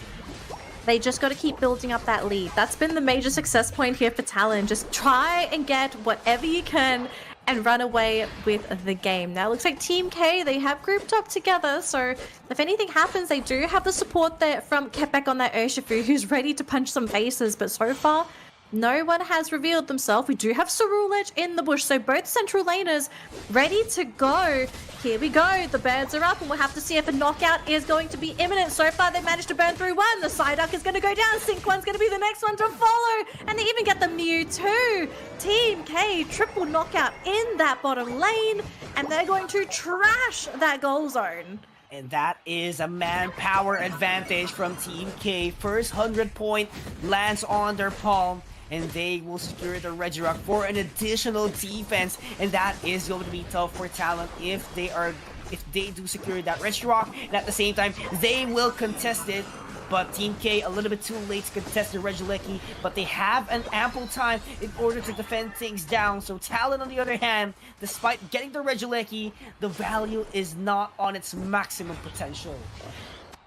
They just got to keep building up that lead. That's been the major success point here for Talon. Just try and get whatever you can and run away with the game. Now it looks like Team K, they have grouped up together, so if anything happens, they do have the support there from Quebec on that Urshifu, who's ready to punch some faces, but so far, No one has revealed themselves. We do have Cerulege in the bush, so both central laners ready to go. Here we go. The birds are up, and we'll have to see if a knockout is going to be imminent. So far, they managed to burn through one. The Psyduck is going to go down. Sync one's going to be the next one to follow. And they even get the Mewtwo. Team K, triple knockout in that bottom lane. And they're going to trash that goal zone. And that is a manpower advantage from Team K. First 100 point lands on their palm, and they will secure the Regirock for an additional defense. And that is going to be tough for Talon if they do secure that Regirock. And at the same time, they will contest it. But Team K a little bit too late to contest the Regieleki, but they have an ample time in order to defend things down. So Talon, on the other hand, despite getting the Regieleki, the value is not on its maximum potential.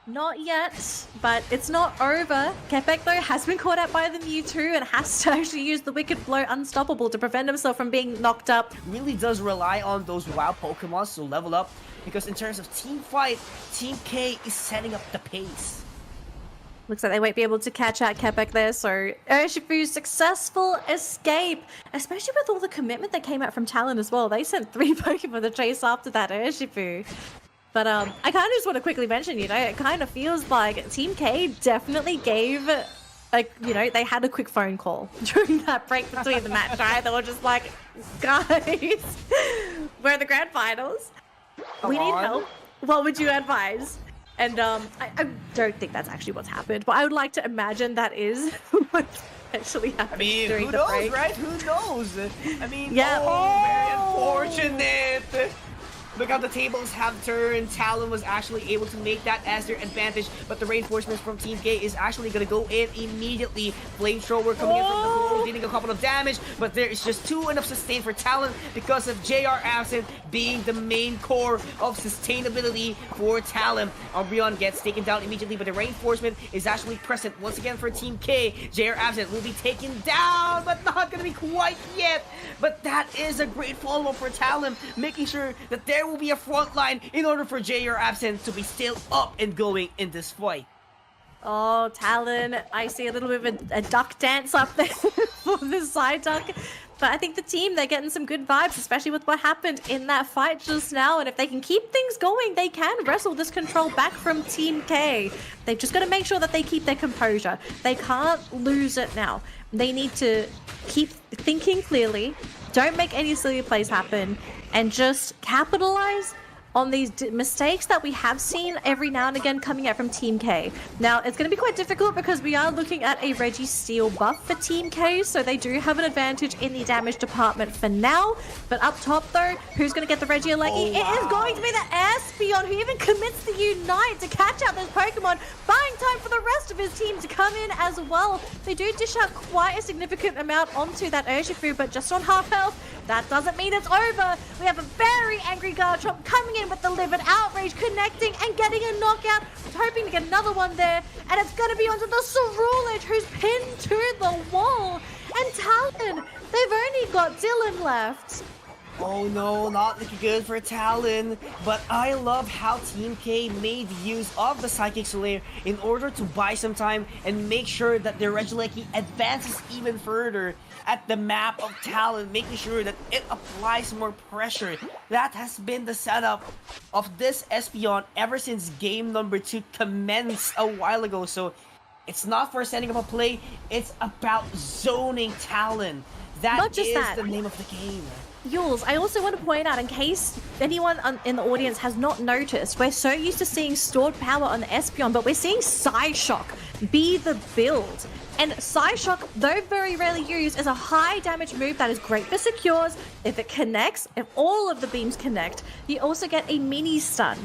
Not yet, but it's not over. Kepek, though, has been caught out by the Mewtwo and has to actually use the Wicked Blow Unstoppable to prevent himself from being knocked up. Really does rely on those wild Pokemon to level up, because in terms of team fight, Team K is setting up the pace. Looks like they won't be able to catch out Kepek there, so Urshifu's successful escape, especially with all the commitment that came out from Talon as well. They sent 3 Pokemon to chase after that Urshifu. But I kind of just want to quickly mention, you know, it kind of feels like Team K definitely gave, like, you know, they had a quick phone call during that break between the match, right? They were just like, guys, we're in the grand finals. We need help. What would you advise? And I don't think that's actually what's happened, but I would like to imagine that is what's actually happened during the break. Right? Who knows? I mean, yeah. Very unfortunate. Look how the tables have turned. Talon was actually able to make that as their advantage, but the reinforcements from Team K is actually going to go in immediately. Flamethrower coming in from the hole, dealing a couple of damage, but there is just too enough sustain for Talon because of JR absent being the main core of sustainability for Talon. Umbreon gets taken down immediately, but the reinforcement is actually present once again for Team K. JR absent will be taken down, but not going to be quite yet. But that is a great follow-up for Talon, making sure that there will be a front line in order for JR absent to be still up and going in this fight. Oh, Talon, I see a little bit of a duck dance up there for the Psyduck. But I think the team, they're getting some good vibes, especially with what happened in that fight just now. And if they can keep things going, they can wrestle this control back from Team K. They've just got to make sure that they keep their composure. They can't lose it now. They need to keep thinking clearly, don't make any silly plays happen, and just capitalize on these mistakes that we have seen every now and again coming out from Team K. Now, it's going to be quite difficult because we are looking at a Registeel buff for Team K, so they do have an advantage in the damage department for now. But up top, though, who's going to get the Regieleki? It is going to be the Espeon, who even commits the Unite to catch out those Pokemon, buying time for the rest of his team to come in as well. They do dish out quite a significant amount onto that Urshifu, but just on half health. That doesn't mean it's over. We have a very angry Garchomp coming in with the Livid Outrage, connecting and getting a knockout, hoping to get another one there. And it's going to be onto the Cerulege, who's pinned to the wall. And Talon, they've only got Dylan left. Oh no, not looking good for Talon. But I love how Team K made use of the Psychic Slayer in order to buy some time and make sure that their Regieleki advances even further at the map of Talon, making sure that it applies more pressure. That has been the setup of this Espeon ever since game number 2 commenced a while ago. So it's not for setting up a play, it's about zoning Talon. That is the name of the game. Yules, I also want to point out, in case anyone in the audience has not noticed, we're so used to seeing stored power on the Espeon, but we're seeing Psyshock be the build. And Psyshock, though very rarely used, is a high damage move that is great for secures. If it connects, if all of the beams connect, you also get a mini stun.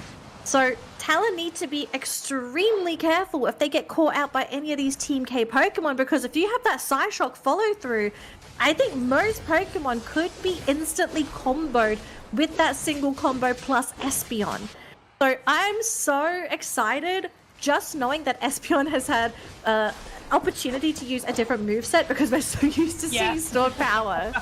So Talon need to be extremely careful if they get caught out by any of these Team K Pokemon, because if you have that Psyshock follow through, I think most Pokemon could be instantly comboed with that single combo plus Espeon. So I'm so excited just knowing that Espeon has had opportunity to use a different moveset, because we're so used to seeing stored power.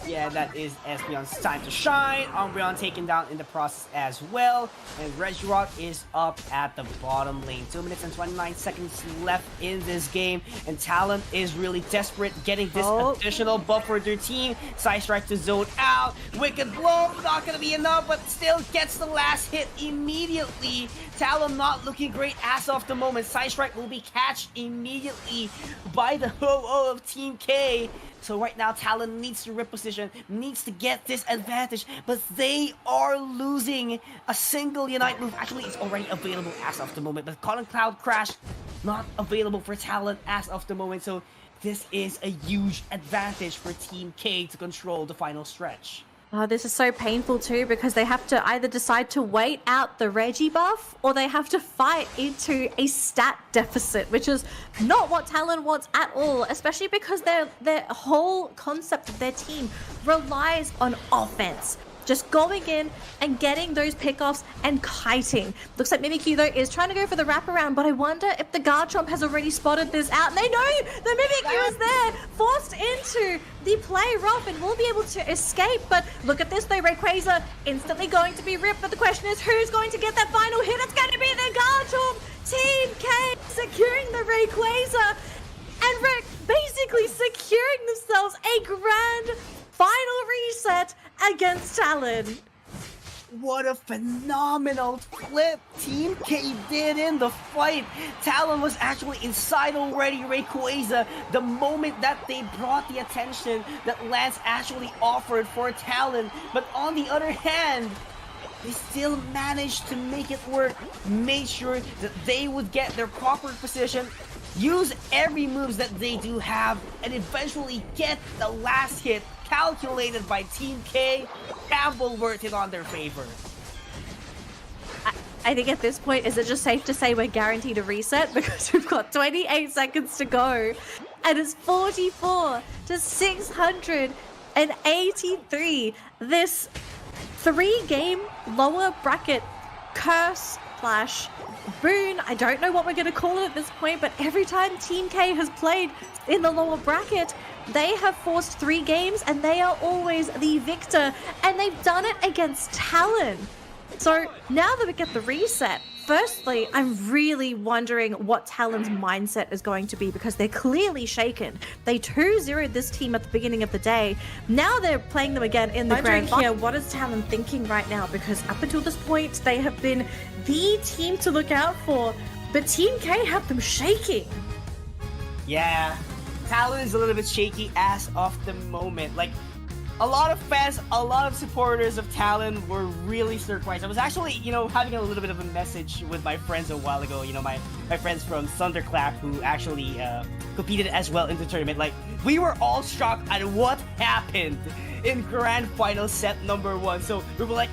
Yeah, that is Espeon's time to shine. Umbreon taken down in the process as well. And Regirock is up at the bottom lane. 2 minutes and 29 seconds left in this game. And Talon is really desperate getting this additional buff for their team. Side Strike to zone out. Wicked Blow, not going to be enough, but still gets the last hit immediately. Talon not looking great as of the moment. Side Strike will be catched immediately by the Ho-Oh of Team K. So right now, Talon needs to reposition, needs to get this advantage, but they are losing. A single Unite move actually is already available as of the moment, but Colin Cloud Crash not available for Talon as of the moment, so this is a huge advantage for Team K to control the final stretch. Oh, this is so painful too, because they have to either decide to wait out the Reggie buff or they have to fight into a stat deficit, which is not what Talon wants at all, especially because their whole concept of their team relies on offense. Just going in and getting those pickoffs and kiting. Looks like Mimikyu, though, is trying to go for the wraparound, but I wonder if the Garchomp has already spotted this out. And they know the Mimikyu is there, forced into the play rough and will be able to escape. But look at this, though. Rayquaza instantly going to be ripped, but the question is who's going to get that final hit? It's going to be the Garchomp. Team K securing the Rayquaza and basically securing themselves a grand final reset against Talon. What a phenomenal flip Team K did in the fight. Talon was actually inside already Rayquaza the moment that they brought the attention that Lance actually offered for Talon. But on the other hand, they still managed to make it work, made sure that they would get their proper position, use every moves that they do have, and eventually get the last hit calculated by Team K. Campbell worked it on their favor. I think at this point, is it just safe to say we're guaranteed a reset? Because we've got 28 seconds to go. And it's 44 to 683. This 3-game lower bracket curse slash boon. I don't know what we're going to call it at this point, but every time Team K has played in the lower bracket, they have forced 3 games and they are always the victor, and they've done it against Talon. So now that we get the reset, firstly, I'm really wondering what Talon's mindset is going to be, because they're clearly shaken. They 2-0'd this team at the beginning of the day. Now they're playing them again in the grand final. What is Talon thinking right now? Because up until this point, they have been the team to look out for, but Team K have them shaking. Yeah, Talon is a little bit shaky as of the moment. Like, a lot of fans, a lot of supporters of Talon were really surprised. I was actually, having a little bit of a message with my friends a while ago. My friends from Thunderclap who actually competed as well in the tournament. Like, we were all shocked at what happened in Grand Final set number 1. So we were like,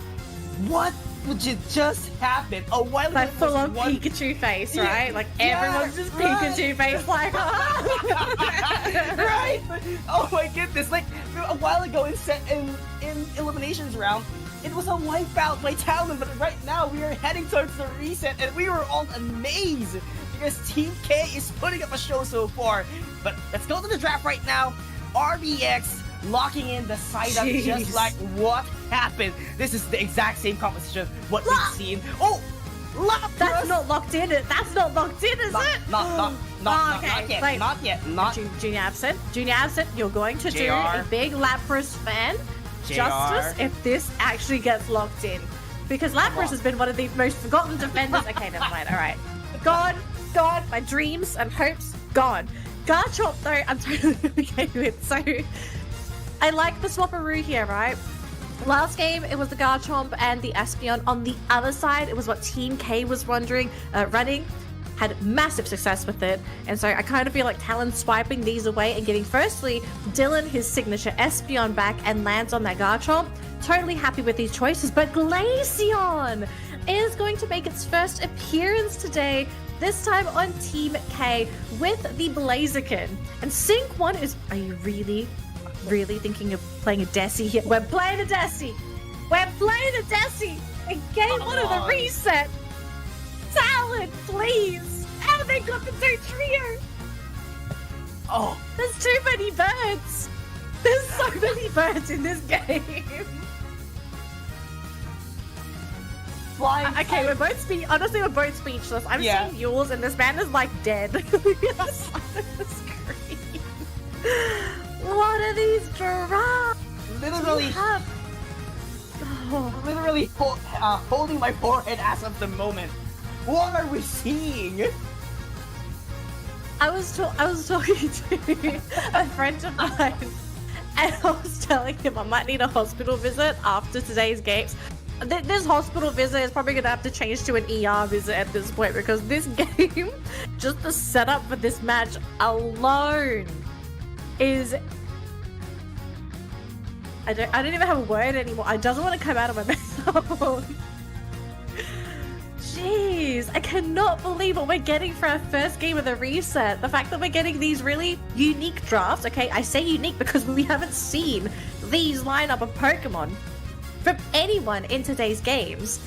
what would just happen? A while ago, that full on Pikachu face, right? Like everyone's just Pikachu face, like right? Oh my goodness! Like a while ago in eliminations round, it was a wipeout by Talon, but right now we are heading towards the reset, and we were all amazed because Team K is putting up a show so far. But let's go to the draft right now. RBX locking in the side up just like what happened. This is the exact same composition what we've seen. Oh, that's not locked in. That's not locked in, is it? Not yet. Like, not yet. Not Junior Absent. You're going to do a big Lapras fan justice if this actually gets locked in, because Lapras has been one of the most forgotten defenders. Okay, never mind. All right, gone. My dreams and hopes gone. Garchomp though, I'm totally okay with. So I like the swapperoo here, right? Last game, it was the Garchomp and the Espeon. On the other side, it was what Team K was running. Had massive success with it. And so I kind of feel like Talon's swiping these away and giving, firstly, Dylan his signature Espeon back and lands on that Garchomp. Totally happy with these choices. But Glaceon is going to make its first appearance today, this time on Team K with the Blaziken. And Sync 1 is... Are you really thinking of playing a Desi here? We're playing a Desi in game 1 of the reset. Talon, please. How they got the 2 trio? Oh, there's too many birds. There's so many birds in this game. Flying. Okay, honestly, we're both speechless. I'm seeing yours, and this man is like dead. Yes, on the screen. What are these giraffes? Literally, literally holding my forehead as of the moment. What are we seeing? I was talking to a friend of mine, and I was telling him I might need a hospital visit after today's games. This hospital visit is probably gonna have to change to an ER visit at this point, because this game, just the setup for this match alone, is. I don't even have a word anymore. It doesn't want to come out of my mouth. Jeez, I cannot believe what we're getting for our first game of the reset. The fact that we're getting these really unique drafts. Okay, I say unique because we haven't seen these lineup of Pokemon from anyone in today's games.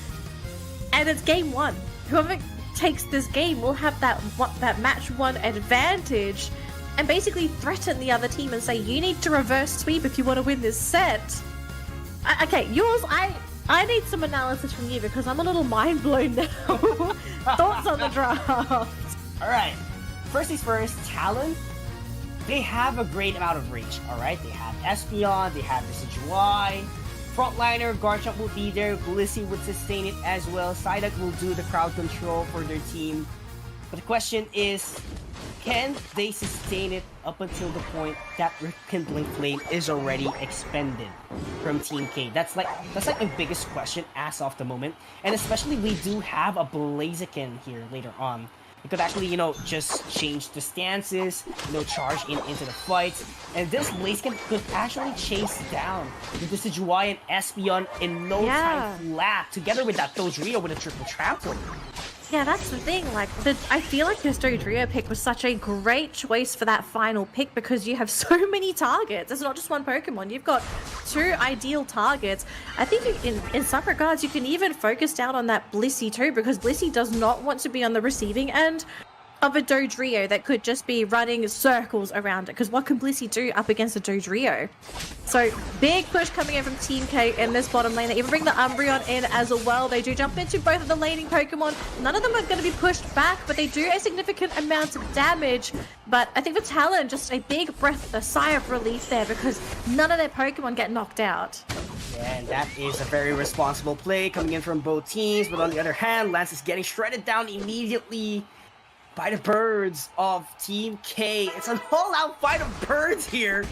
And it's game one. Whoever takes this game will have that match one advantage and basically threaten the other team and say, you need to reverse sweep if you want to win this set. Okay, yours, I need some analysis from you because I'm a little mind blown now. Thoughts on the draft? Alright, first things first, Talon, they have a great amount of reach, alright? They have Espeon, they have Decidueye, Frontliner, Garchomp will be there, Blissey would sustain it as well, Psyduck will do the crowd control for their team. But the question is, can they sustain it up until the point that Rekindling Flame is already expended from Team K? That's like the biggest question as of the moment. And especially we do have a Blaziken here later on. It could actually, just change the stances, charge into the fight. And this Blaziken could actually chase down the Decidueye and Espeon in no time flat, together with that Dodrio with a triple trample. Yeah, that's the thing. I feel like this Dodrio pick was such a great choice for that final pick because you have so many targets. It's not just one Pokemon. You've got two ideal targets. I think in some regards, you can even focus down on that Blissey too, because Blissey does not want to be on the receiving end of a Dodrio that could just be running circles around it, because what can Blissey do up against a Dodrio? So big push coming in from Team K in this bottom lane. They even bring the Umbreon in as well. They do jump into both of the laning Pokemon. None of them are going to be pushed back, but they do a significant amount of damage. But I think for Talon, just a big a sigh of relief there, because none of their Pokemon get knocked out. And that is a very responsible play coming in from both teams. But on the other hand, Lance is getting shredded down immediately by the birds of Team K. It's an all-out fight of birds here.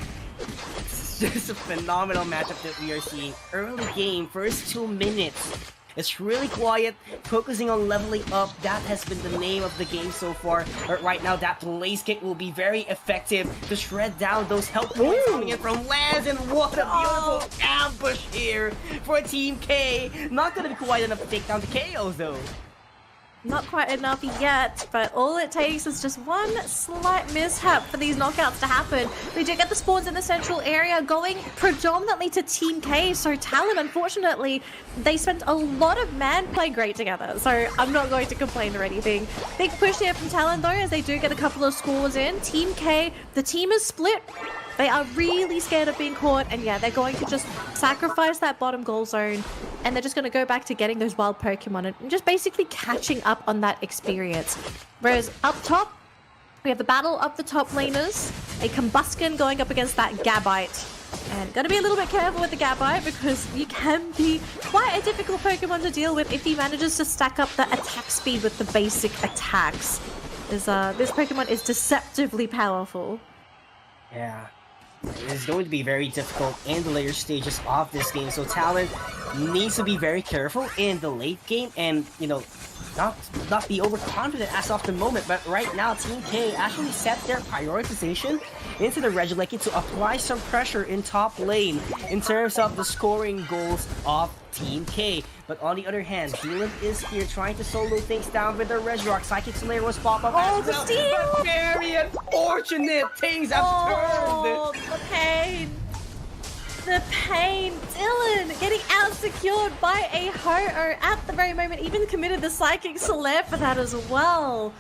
It's just a phenomenal matchup that we are seeing. Early game, first 2 minutes. It's really quiet, focusing on leveling up. That has been the name of the game so far. But right now, that Blaze Kick will be very effective to shred down those health points coming in from Lance. And what a beautiful ambush here for Team K. Not going to be quite enough to take down the KO though. Not quite enough yet, but all it takes is just one slight mishap for these knockouts to happen. We do get the spawns in the central area going predominantly to Team K, so Talon, unfortunately, they spent a lot of man playing great together, so I'm not going to complain or anything. Big push here from Talon, though, as they do get a couple of scores in. Team K, the team is split. They are really scared of being caught, and yeah, they're going to just sacrifice that bottom goal zone, and they're just going to go back to getting those wild Pokemon and just basically catching up on that experience. Whereas up top, we have the battle of the top laners, a Combuskin going up against that Gabite. And gotta be a little bit careful with the Gabite because you can be quite a difficult Pokemon to deal with if he manages to stack up the attack speed with the basic attacks. This Pokemon is deceptively powerful. Yeah. It's going to be very difficult in the later stages of this game, so Talon needs to be very careful in the late game and, not be overconfident as of the moment. But right now, Team K actually set their prioritization into the Regieleki to apply some pressure in top lane in terms of the scoring goals of Team K. But on the other hand, Dylan is here trying to solo things down with the Regirock. Psychic Slayer was pop up as well. Steal! But very unfortunate things have turned. The pain. The pain. Dylan getting out-secured by a Ho-Oh at the very moment. Even committed the Psychic Slayer for that as well.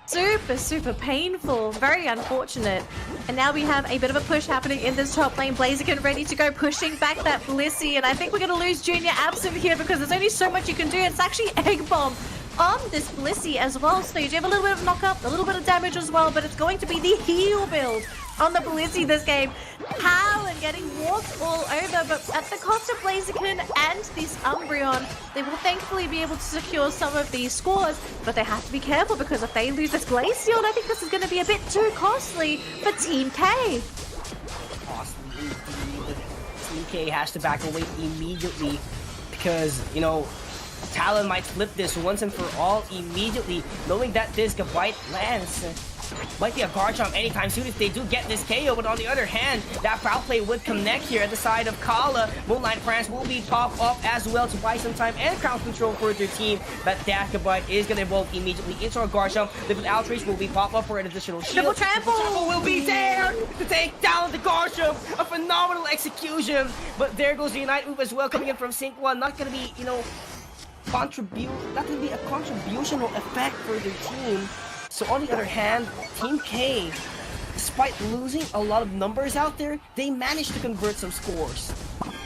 Super painful, very unfortunate. And now we have a bit of a push happening in this top lane. Blaziken ready to go, pushing back that Blissey, and I think we're going to lose Junior Absent here because there's only so much you can do. It's actually Egg Bomb on this Blissey as well, so you do have a little bit of knock-up, a little bit of damage as well, but it's going to be the heal build on the Blissey this game. Talon getting walked all over, but at the cost of Blaziken and this Umbreon, they will thankfully be able to secure some of these scores, but they have to be careful because if they lose this Glaceon, I think this is going to be a bit too costly for Team K. Costly indeed. Team K has to back away immediately because, you know, Talon might flip this once and for all immediately, knowing that this Gabite lands. Might be a guard jump anytime soon if they do get this KO, but on the other hand, that foul play would connect here at the side of Kala. Moonlight France will be popped up as well to buy some time and crowd control for their team, but that Gabite is going to evolve immediately into a guard jump. Liquid Outrage will be popped up for an additional shield. Triple trample will be there to take down the guard jump. A phenomenal execution, but there goes the Unite move as well coming in from Sync 1. Not going to be, you know, not going to be a contributional effect for their team. So on the other hand, Team K, despite losing a lot of numbers out there, they managed to convert some scores.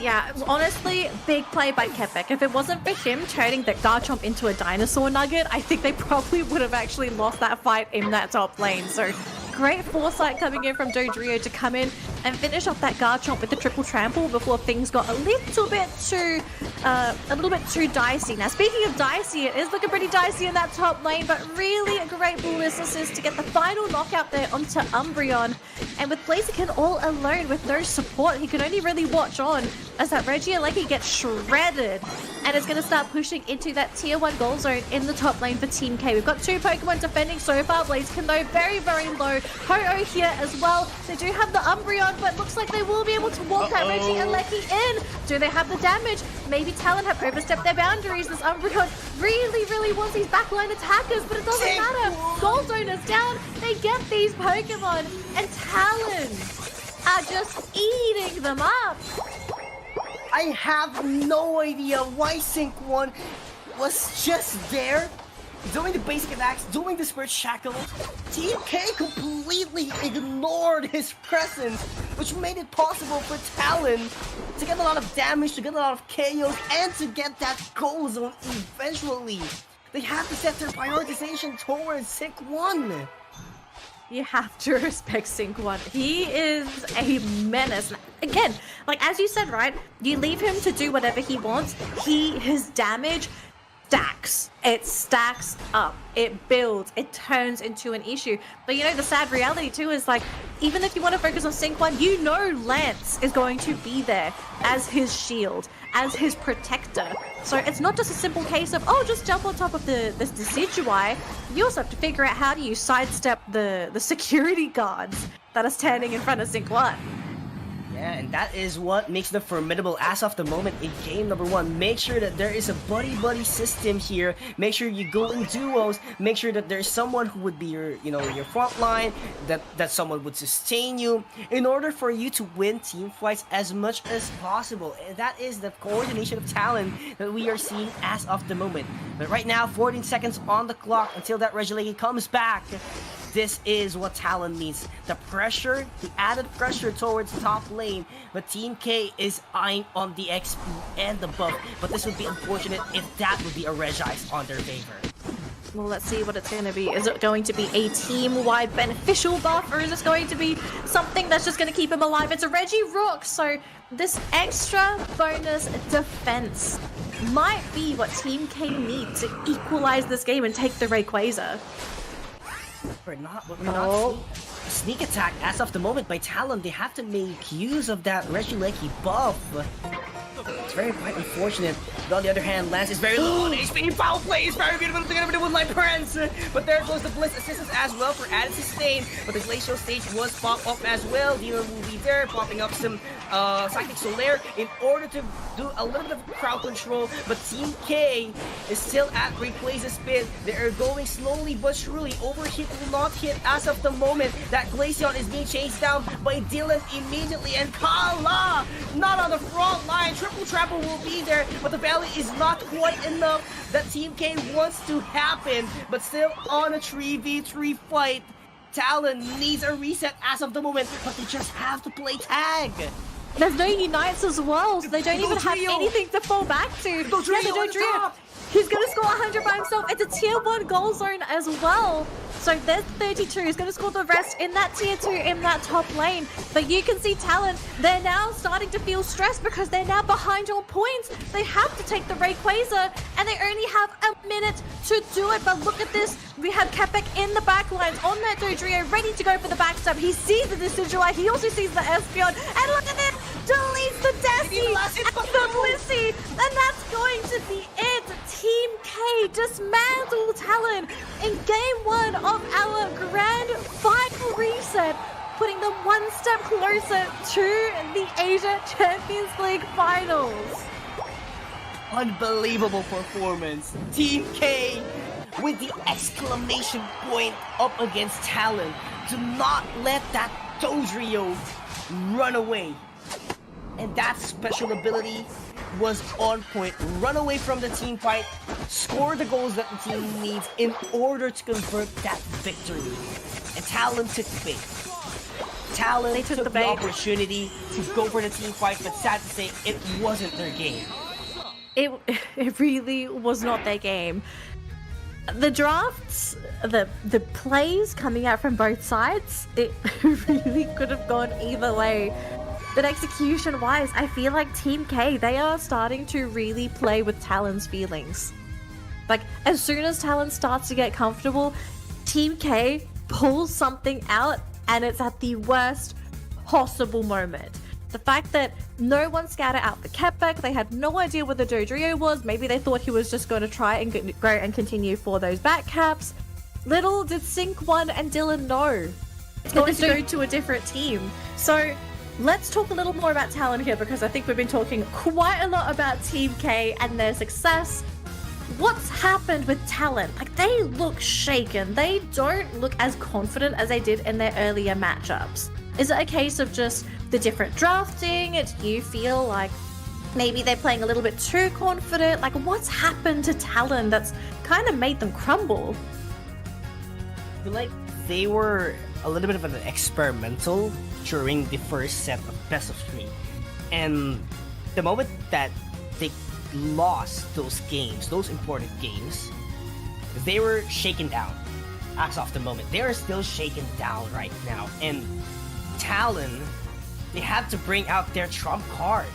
Yeah, honestly, big play by Kepek. If it wasn't for him turning the Garchomp into a dinosaur nugget, I think they probably would have actually lost that fight in that top lane. So great foresight coming in from Dodrio to come in and finish off that Garchomp with the triple trample before things got a little bit too dicey. Now, speaking of dicey, it is looking pretty dicey in that top lane, but really a great Bliss assist to get the final knockout there onto Umbreon. And with Blaziken all alone with no support, he can only really watch on as that Regieleki gets shredded and is going to start pushing into that tier 1 goal zone in the top lane for Team K. We've got 2 Pokemon defending so far. Blaziken though very low. Ho-Oh here as well. They do have the Umbreon, but looks like they will be able to walk that Regieleki in. Do they have the damage? Maybe Talon have overstepped their boundaries. This Umbreon really wants these backline attackers, but it doesn't matter. Goal zone is down. They get these Pokemon, and Talon are just eating them up. I have no idea why Sync 1 was just there, doing the basic attacks, doing the Spirit Shackle. Team K completely ignored his presence, which made it possible for Talon to get a lot of damage, to get a lot of KOs, and to get that goal zone eventually. They have to set their prioritization towards Sync 1. You have to respect Sync 1. He is a menace. Again, like as you said, right? You leave him to do whatever he wants. His damage stacks. It stacks up. It builds. It turns into an issue. But you know, the sad reality too is like, even if you want to focus on Sync 1, you know Lance is going to be there as his shield, as his protector. So it's not just a simple case of, oh, just jump on top of this Decidueye. You also have to figure out how do you sidestep the security guards that are standing in front of Sync 1. Yeah, and that is what makes them formidable as of the moment in game number 1. Make sure that there is a buddy system here. Make sure you go in duos. Make sure that there's someone who would be your front line, that someone would sustain you in order for you to win team fights as much as possible. And that is the coordination of talent that we are seeing as of the moment. But right now, 14 seconds on the clock until that Regieleki comes back. This is what Talon needs. The pressure, the added pressure towards top lane. But Team K is eyeing on the XP and the buff. But this would be unfortunate if that would be a Regice on their favor. Well, let's see what it's going to be. Is it going to be a team-wide beneficial buff, or is this going to be something that's just going to keep him alive? It's a Regirock, so this extra bonus defense might be what Team K needs to equalize this game and take the Rayquaza. We're not seeing a sneak attack as of the moment by Talon. They have to make use of that Regieleki buff. It's very quite unfortunate. But on the other hand, Lance is very low on HP. Foul play is very beautiful together with the Moonlight Prince. But there goes the Bliss assistance as well for added sustain. But the Glacial stage was popped up as well. Demon will be there, popping up some Psychic Solaire in order to do a little bit of crowd control. But Team K is still at Rayquaza spin. They are going slowly but surely. Overheat will not hit as of the moment. That Glaceon is being chased down by Dylan immediately. And Kala, not on the front line. Triple trap grapple will be there, but the Valley is not quite enough. That Team K wants to happen, but still on a 3v3 fight. Talon needs a reset as of the moment, but they just have to play tag. There's no unites as well, so they don't even have anything to fall back to. Trio. He's gonna score 100 by himself. It's a tier 1 goal zone as well. So there's 32. He's gonna score the rest in that tier 2 in that top lane. But you can see Talon, they're now starting to feel stressed because they're now behind on points. They have to take the Rayquaza, and they only have a minute to do it. But look at this. We have Kepek in the backlines on that Dodrio, ready to go for the backstab. He sees the Decidueye. He also sees the Espeon. And look at this. Deletes the Desi and the Blissey. And that's going to be it. Team K dismantle Talon in game 1 of our grand final reset, putting them one step closer to the Asia Champions League finals. Unbelievable performance. Team K with the exclamation point up against Talon. Do not let that Dodrio run away. And that special ability was on point. Run away from the team fight, score the goals that the team needs in order to convert that victory. And Talon took the bait. Talon took the opportunity to go for the team fight, but sad to say, it wasn't their game. It really was not their game. The drafts, the plays coming out from both sides, it really could have gone either way. But execution-wise, I feel like Team K, they are starting to really play with Talon's feelings. Like, as soon as Talon starts to get comfortable, Team K pulls something out, and it's at the worst possible moment. The fact that no one scouted out the Kepek, they had no idea what the Dodrio was, maybe they thought he was just going to try and go and continue for those back caps. Little did Sync1 and Dylan know it's going to go to a different team. So let's talk a little more about Talon here, because I think we've been talking quite a lot about Team K and their success. What's happened with Talon? Like, they look shaken. They don't look as confident as they did in their earlier matchups. Is it a case of just the different drafting? Do you feel like maybe they're playing a little bit too confident? Like, what's happened to Talon that's kind of made them crumble? I feel like they were a little bit of an experimental during the first set of best of 3. And the moment that they lost those games, those important games, they were shaken down. As of the moment, they are still shaken down right now. And Talon, they had to bring out their trump card,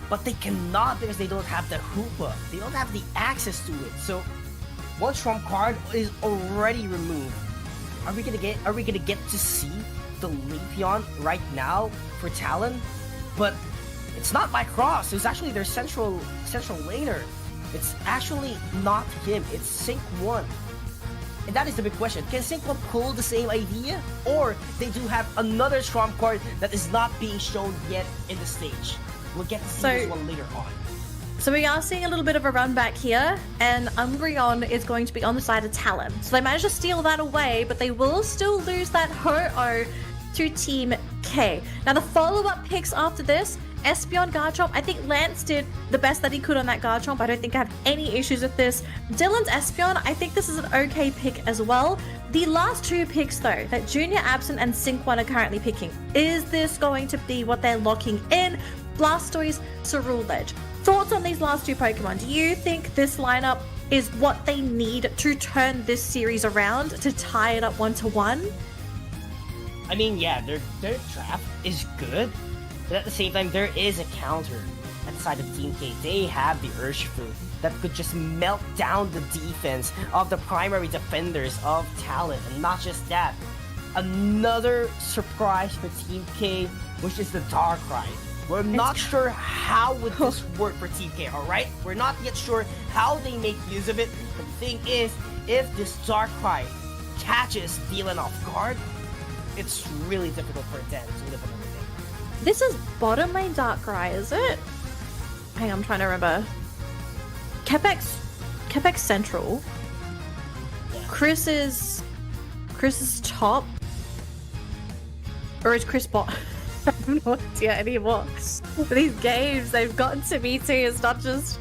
but they cannot because they don't have the Hoopa. They don't have the access to it. So one trump card is already removed. Are we gonna get to see the Leafeon right now for Talon? But it's not by Cross. It was actually their central laner. It's actually not him. It's Sync1. And that is the big question. Can Sync1 pull the same idea? Or they do have another trump card that is not being shown yet in the stage? We'll get to see this one later on. So we are seeing a little bit of a run back here, and Umbreon is going to be on the side of Talon. So they managed to steal that away, but they will still lose that Ho-Oh to Team K. Now the follow-up picks after this, Espeon, Garchomp. I think Lance did the best that he could on that Garchomp. I don't think I have any issues with this. Dylan's Espeon, I think this is an okay pick as well. The last 2 picks though, that Junior Absent and Sync1 are currently picking, is this going to be what they're locking in? Blastoise, Ceruledge. Thoughts on these last 2 Pokemon? Do you think this lineup is what they need to turn this series around, to tie it up 1-1? I mean, yeah, their draft is good, but at the same time, there is a counter at the side of Team K. They have the Urshifu that could just melt down the defense of the primary defenders of Talon. And not just that, another surprise for Team K, which is the Darkrai. We're not sure how would this work for Team K, alright? We're not yet sure how they make use of it. But the thing is, if this Darkrai catches Dylan off guard, it's really difficult for them to live on everything. This is bottom lane Darkrai, is it? Hang on, I'm trying to remember. Kepek Central. Yeah. Chris is top. Or is Chris bot? I have no idea anymore. These games, they've gotten to me too. It's not just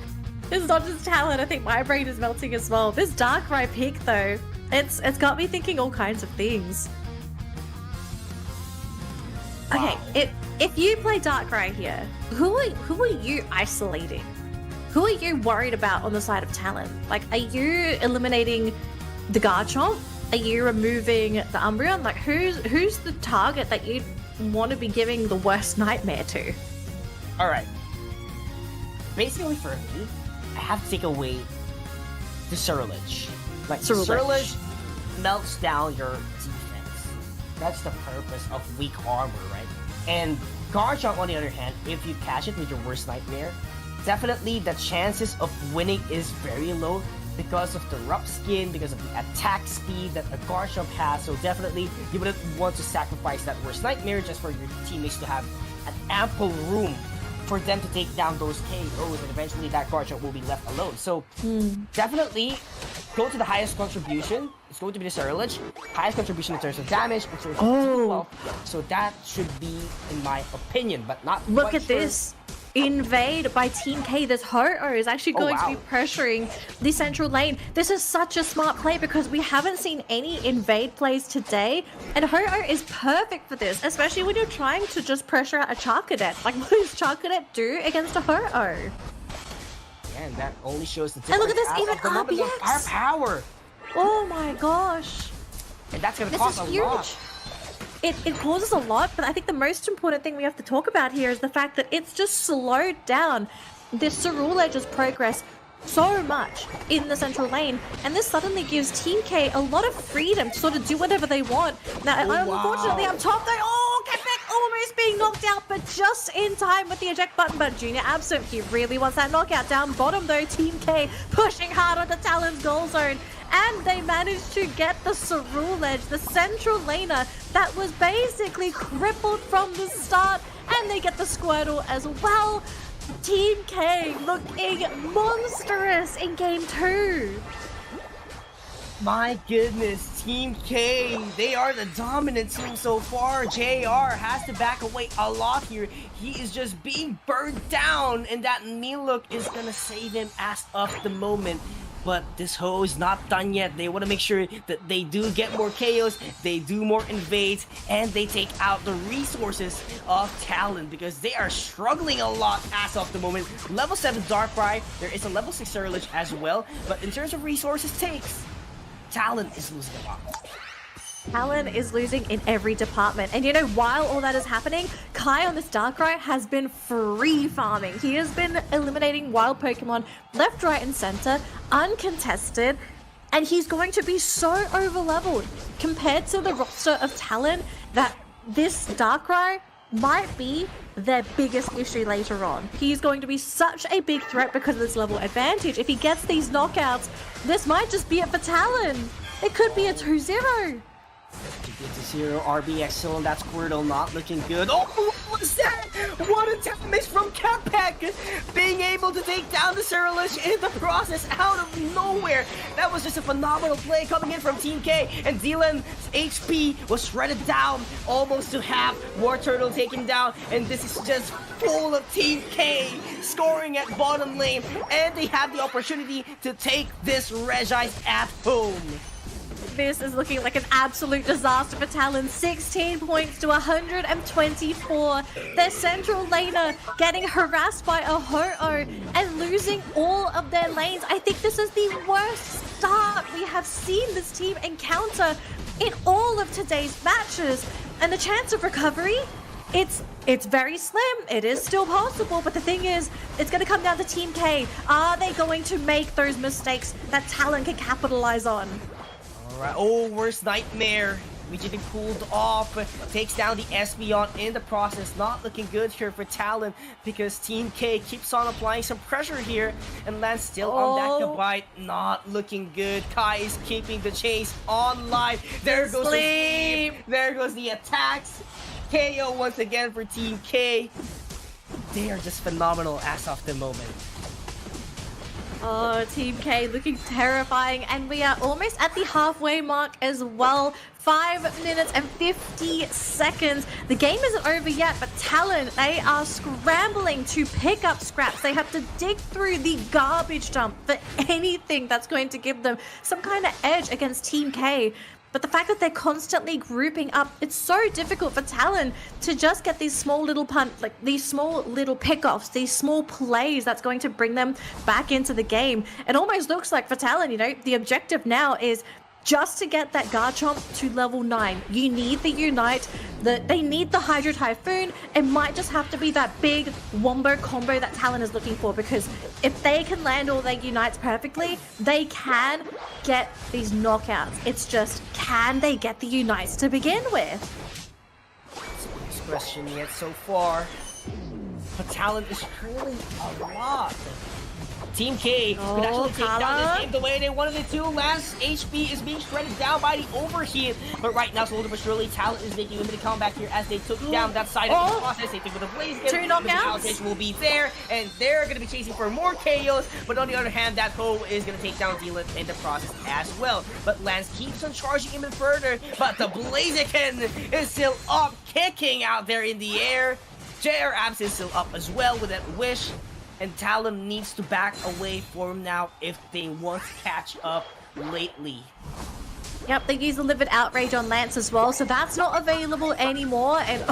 Talon. I think my brain is melting as well. This Darkrai pick though, it's got me thinking all kinds of things. Wow. Okay, if you play Darkrai here, who are you isolating? Who are you worried about on the side of Talon? Like, are you eliminating the Garchomp? Are you removing the Umbreon? Like, who's the target that you want to be giving the worst nightmare to? All right. Basically, for me, I have to take away the Surulage. Like, Surulage melts down your defense. That's the purpose of weak armor, right? And Garchomp, on the other hand, if you catch it with your worst nightmare, definitely the chances of winning is very low because of the rough skin, because of the attack speed that a Garchomp has. So definitely you wouldn't want to sacrifice that worst nightmare just for your teammates to have an ample room for them to take down those KOs, and eventually that Garchomp will be left alone. So definitely go to the highest contribution. It's going to be the Surulage. Highest contribution in terms of damage, in terms of wealth. So that should be, in my opinion, but not Look quite at sure. this. Invade by Team K. This Ho-Oh is actually going to be pressuring the central lane. This is such a smart play because we haven't seen any invade plays today, and Ho-Oh is perfect for this, especially when you're trying to just pressure out a Charcadet. Like, what does Charcadet do against a Ho-Oh? Yeah, and that only shows the And difference. look at this, even RBX! Firepower! Oh my gosh. And that's gonna This cost is a huge. lot. It causes a lot, but I think the most important thing we have to talk about here is the fact that it's just slowed down this Cerulage's progress so much in the central lane, and this suddenly gives Team K a lot of freedom to sort of do whatever they want. Now, unfortunately, up top, they Quebec almost being knocked out, but just in time with the eject button. But Junior absent, he really wants that knockout. Down bottom though, Team K pushing hard on the Talon's goal zone. And they managed to get the Cerulage, the central laner that was basically crippled from the start. And they get the Squirtle as well. Team K looking monstrous in game 2. My goodness, Team K, they are the dominant team so far. JR has to back away a lot here. He is just being burned down, and that mean look is gonna save him as of the moment. But this Ho is not done yet. They want to make sure that they do get more KOs, they do more invades, and they take out the resources of Talon because they are struggling a lot as of the moment. Level 7 Darkrai, there is a level 6 Surulage as well, but in terms of resources takes, Talon is losing a lot. Talon is losing in every department. And you know, while all that is happening, Kai on this Darkrai has been free farming. He has been eliminating wild Pokemon left, right, and center, uncontested. And he's going to be so over-leveled compared to the roster of Talon that this Darkrai might be their biggest issue later on. He's going to be such a big threat because of this level advantage. If he gets these knockouts, this might just be it for Talon. It could be a 2-0. Get to 0, RBX still on that Squirtle, not looking good. Oh, what was that? What a damage from Quebec! Being able to take down the Surulage in the process out of nowhere. That was just a phenomenal play coming in from Team K, and Dylan's HP was shredded down almost to half. War Turtle taken down, and this is just full of Team K scoring at bottom lane, and they have the opportunity to take this Regis at home. This is looking like an absolute disaster for Talon. 16 points to 124. Their central laner getting harassed by a Ho-Oh and losing all of their lanes. I think this is the worst start we have seen this team encounter in all of today's matches. And the chance of recovery, it's very slim. It is still possible, but the thing is, it's going to come down to Team K. Are they going to make those mistakes that Talon can capitalize on? Alright, oh, worst nightmare. Immediately pulled off, takes down the Espeon in the process. Not looking good here for Talon because Team K keeps on applying some pressure here and lands still on that Kabite. Not looking good. Kai is keeping the chase online. There goes the sleep. There goes the attacks. KO once again for Team K. They are just phenomenal as of the moment. Oh, Team K looking terrifying, and we are almost at the halfway mark as well. 5 minutes and 50 seconds. The game isn't over yet, but Talon, they are scrambling to pick up scraps. They have to dig through the garbage dump for anything that's going to give them some kind of edge against Team K. But the fact that they're constantly grouping up, it's so difficult for Talon to just get these small little these small little pickoffs, these small plays that's going to bring them back into the game. It almost looks like for Talon, you know, the objective now is just to get that Garchomp to level 9. You need the Unite, they need the Hydro Typhoon. It might just have to be that big wombo combo that Talon is looking for, because if they can land all their Unites perfectly, they can get these knockouts. It's just, can they get the Unites to begin with? That's the biggest question yet so far. But Talon is currently a lot. Team K could actually take down this game the way they wanted it to. Last HP is being shredded down by the overheat. But right now, slowly but surely, Talon is making a limited comeback here as they took down that side of the process. They took with a blaze again. The allocation will be there, and they're going to be chasing for more KOs. But on the other hand, that Ho is going to take down Dylan in the process as well. But Lance keeps on charging even further. But the Blaziken is still up, kicking out there in the air. JR Abs is still up as well with that wish. And Talon needs to back away from now if they want to catch up lately. Yep, they use the Livid Outrage on Lance as well, so that's not available anymore. And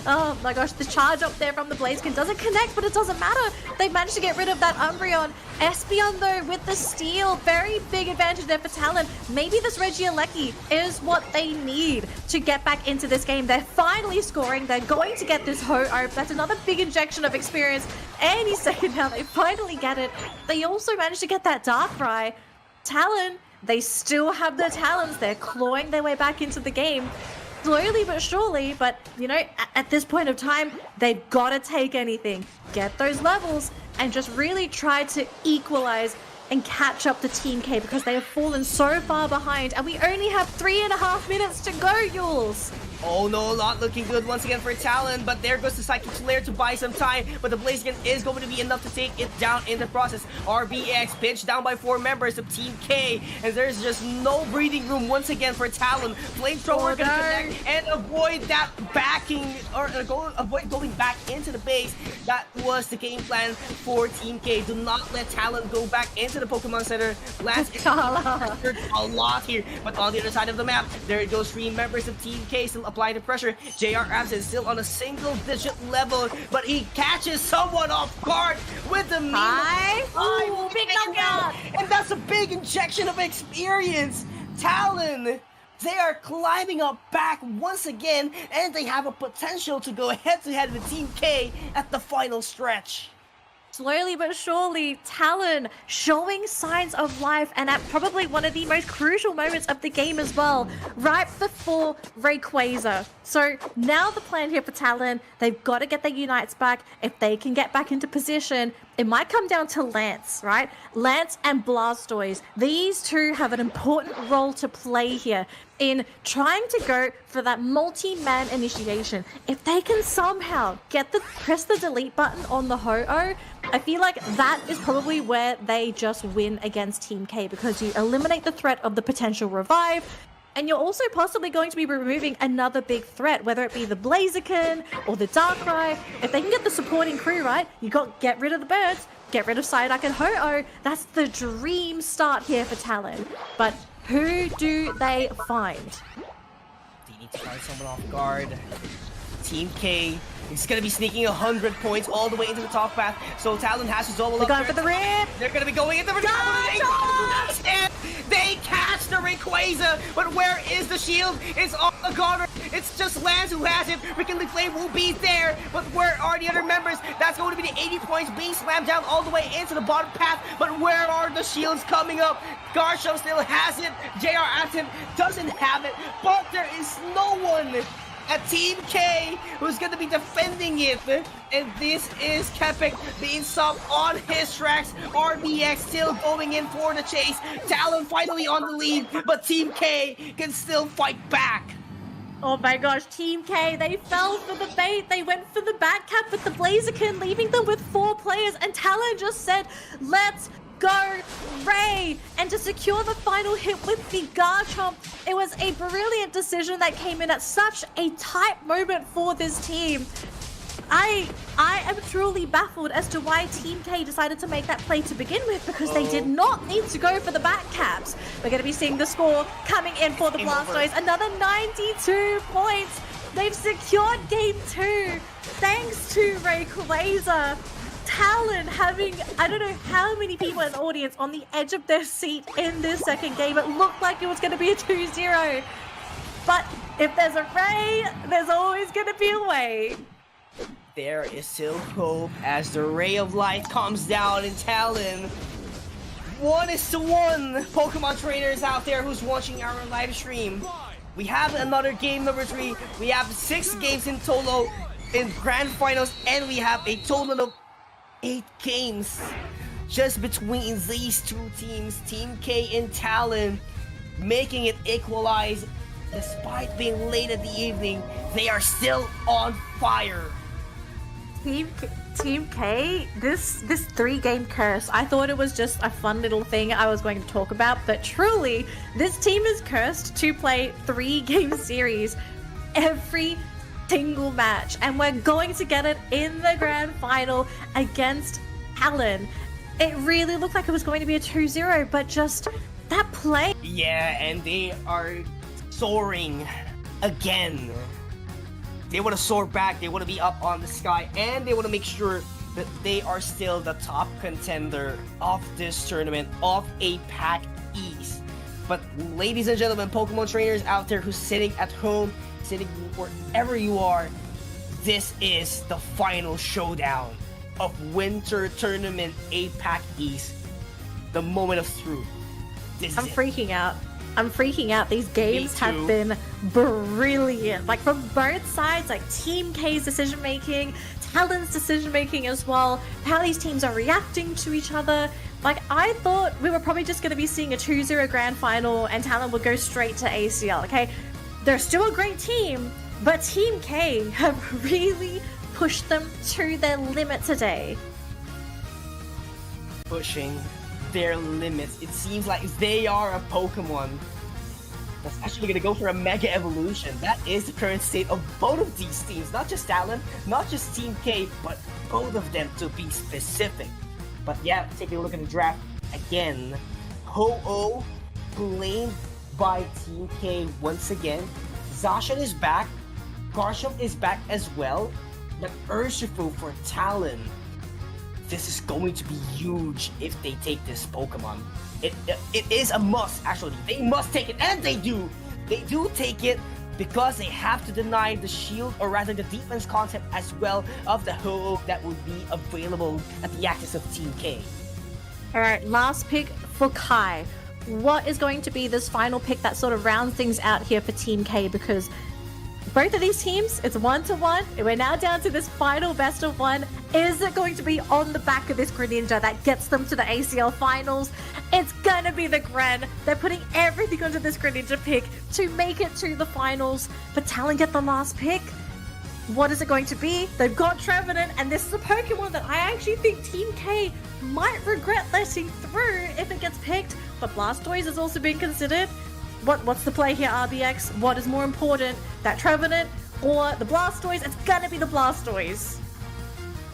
oh my gosh, the charge up there from the Blaziken doesn't connect, but it doesn't matter. They managed to get rid of that Umbreon. Espeon, though, with the steal, very big advantage there for Talon. Maybe this Regieleki is what they need to get back into this game. They're finally scoring. They're going to get this Ho-Oh. That's another big injection of experience. Any second now, they finally get it. They also managed to get that Darkrai. Talon, they still have their talents. They're clawing their way back into the game. Slowly but surely, but, you know, at this point of time, they've got to take anything, get those levels, and just really try to equalize and catch up to Team K, because they have fallen so far behind, and we only have 3.5 minutes to go, Yules. Oh no, not looking good once again for Talon, but there goes the Psychic Flare to buy some time, but the Blaziken is going to be enough to take it down in the process. RBX pinched down by 4 members of Team K, and there's just no breathing room once again for Talon. Flamethrower gonna connect and avoid that backing, or avoid going back into the base. That was the game plan for Team K. Do not let Talon go back into the Pokemon Center. Lance is a lot here, but on the other side of the map, there it goes, 3 members of Team K still applying the pressure. JR Abs is still on a single-digit level, but he catches someone off guard with the big knockout, and that's a big injection of experience. Talon, they are climbing up back once again, and they have a potential to go head-to-head with Team K at the final stretch. Slowly but surely, Talon showing signs of life, and at probably one of the most crucial moments of the game as well, right before Rayquaza. So now the plan here for Talon, they've got to get their Unites back. If they can get back into position, it might come down to Lance, right? Lance and Blastoise. These two have an important role to play here in trying to go for that multi-man initiation. If they can somehow press the delete button on the Ho-Oh, I feel like that is probably where they just win against Team K, because you eliminate the threat of the potential revive, and you're also possibly going to be removing another big threat, whether it be the Blaziken or the Darkrai. If they can get the supporting crew right, you got get rid of the birds, get rid of Psyduck and Ho-Oh. That's the dream start here for Talon. But who do they find? They need to find someone off guard. Team K is going to be sneaking 100 points all the way into the top path. So Talon has to double up. They're going for the rip. They're going to be going into the rip. They catch the Rayquaza, but where is the shield? It's on the corner. It's just Lance who has it. Rickly Flame will be there, but where are the other members? That's going to be the 80 points being slammed down all the way into the bottom path, but where are the shields coming up? Garchomp still has it. JR Absent doesn't have it, but there is no one at Team K who's going to be defending it, and this is Kepik being stopped on his tracks. RBX still going in for the chase. Talon finally on the lead, but Team K can still fight back. Oh my gosh, Team K, they fell for the bait. They went for the back cap with the Blaziken, leaving them with 4 players. And Talon just said, let's go, Ray. And to secure the final hit with the Garchomp, it was a brilliant decision that came in at such a tight moment for this team. I am truly baffled as to why Team K decided to make that play to begin with, because they did not need to go for the back caps. We're going to be seeing the score coming in for the Blastoise. Another 92 points. They've secured game 2 thanks to Rayquaza. Talon having, I don't know how many people in the audience on the edge of their seat in this second game. It looked like it was going to be a 2-0. But if there's a Ray, there's always going to be a way. There is still hope as the ray of light comes down in Talon. 1-1 Pokemon trainers out there who's watching our live stream. We have another game number 3. We have 6 games in total in grand finals, and we have a total of 8 games just between these 2 teams, Team K and Talon, making it equalize. Despite being late at the evening, they are still on fire. Team K, this 3-game curse, I thought it was just a fun little thing I was going to talk about, but truly, this team is cursed to play 3-game series every single match, and we're going to get it in the grand final against Talon. It really looked like it was going to be a 2-0, but just that play. Yeah, and they are soaring again. They want to soar back, they want to be up on the sky, and they want to make sure that they are still the top contender of this tournament, of APAC East. But ladies and gentlemen, Pokemon trainers out there who's sitting at home, sitting wherever you are, this is the final showdown of Winter Tournament APAC East. The moment of truth. I'm freaking out. I'm freaking out. These games have been brilliant. Like, from both sides, like Team K's decision making, Talon's decision making as well, how these teams are reacting to each other. Like, I thought we were probably just going to be seeing a 2-0 grand final and Talon would go straight to ACL, okay? They're still a great team, but Team K have really pushed them to their limit today. Pushing their limits. It seems like they are a Pokemon that's actually going to go for a Mega Evolution. That is the current state of both of these teams. Not just Talon, not just Team K, but both of them to be specific. But yeah, taking a look at the draft again. Ho-Oh blamed by Team K once again. Zacian is back. Garchomp is back as well. But Urshifu for Talon. This is going to be huge if they take this Pokemon. It is a must, actually. They must take it, and they do. They do take it because they have to deny the shield, or rather the defense concept as well, of the Ho-Oh that would be available at the access of Team K. Alright, last pick for Kai. What is going to be this final pick that sort of rounds things out here for Team K? Because both of these teams, it's 1-1. We're now down to this final best of 1. Is it going to be on the back of this Greninja that gets them to the ACL finals? It's gonna be the Gren. They're putting everything onto this Greninja pick to make it to the finals. But Talon get the last pick. What is it going to be? They've got Trevenant, and this is a Pokemon that I actually think Team K might regret letting through if it gets picked. But Blastoise is also being considered. What's the play here, RBX? What is more important, that Trevenant or the Blastoise? It's gonna be the Blastoise.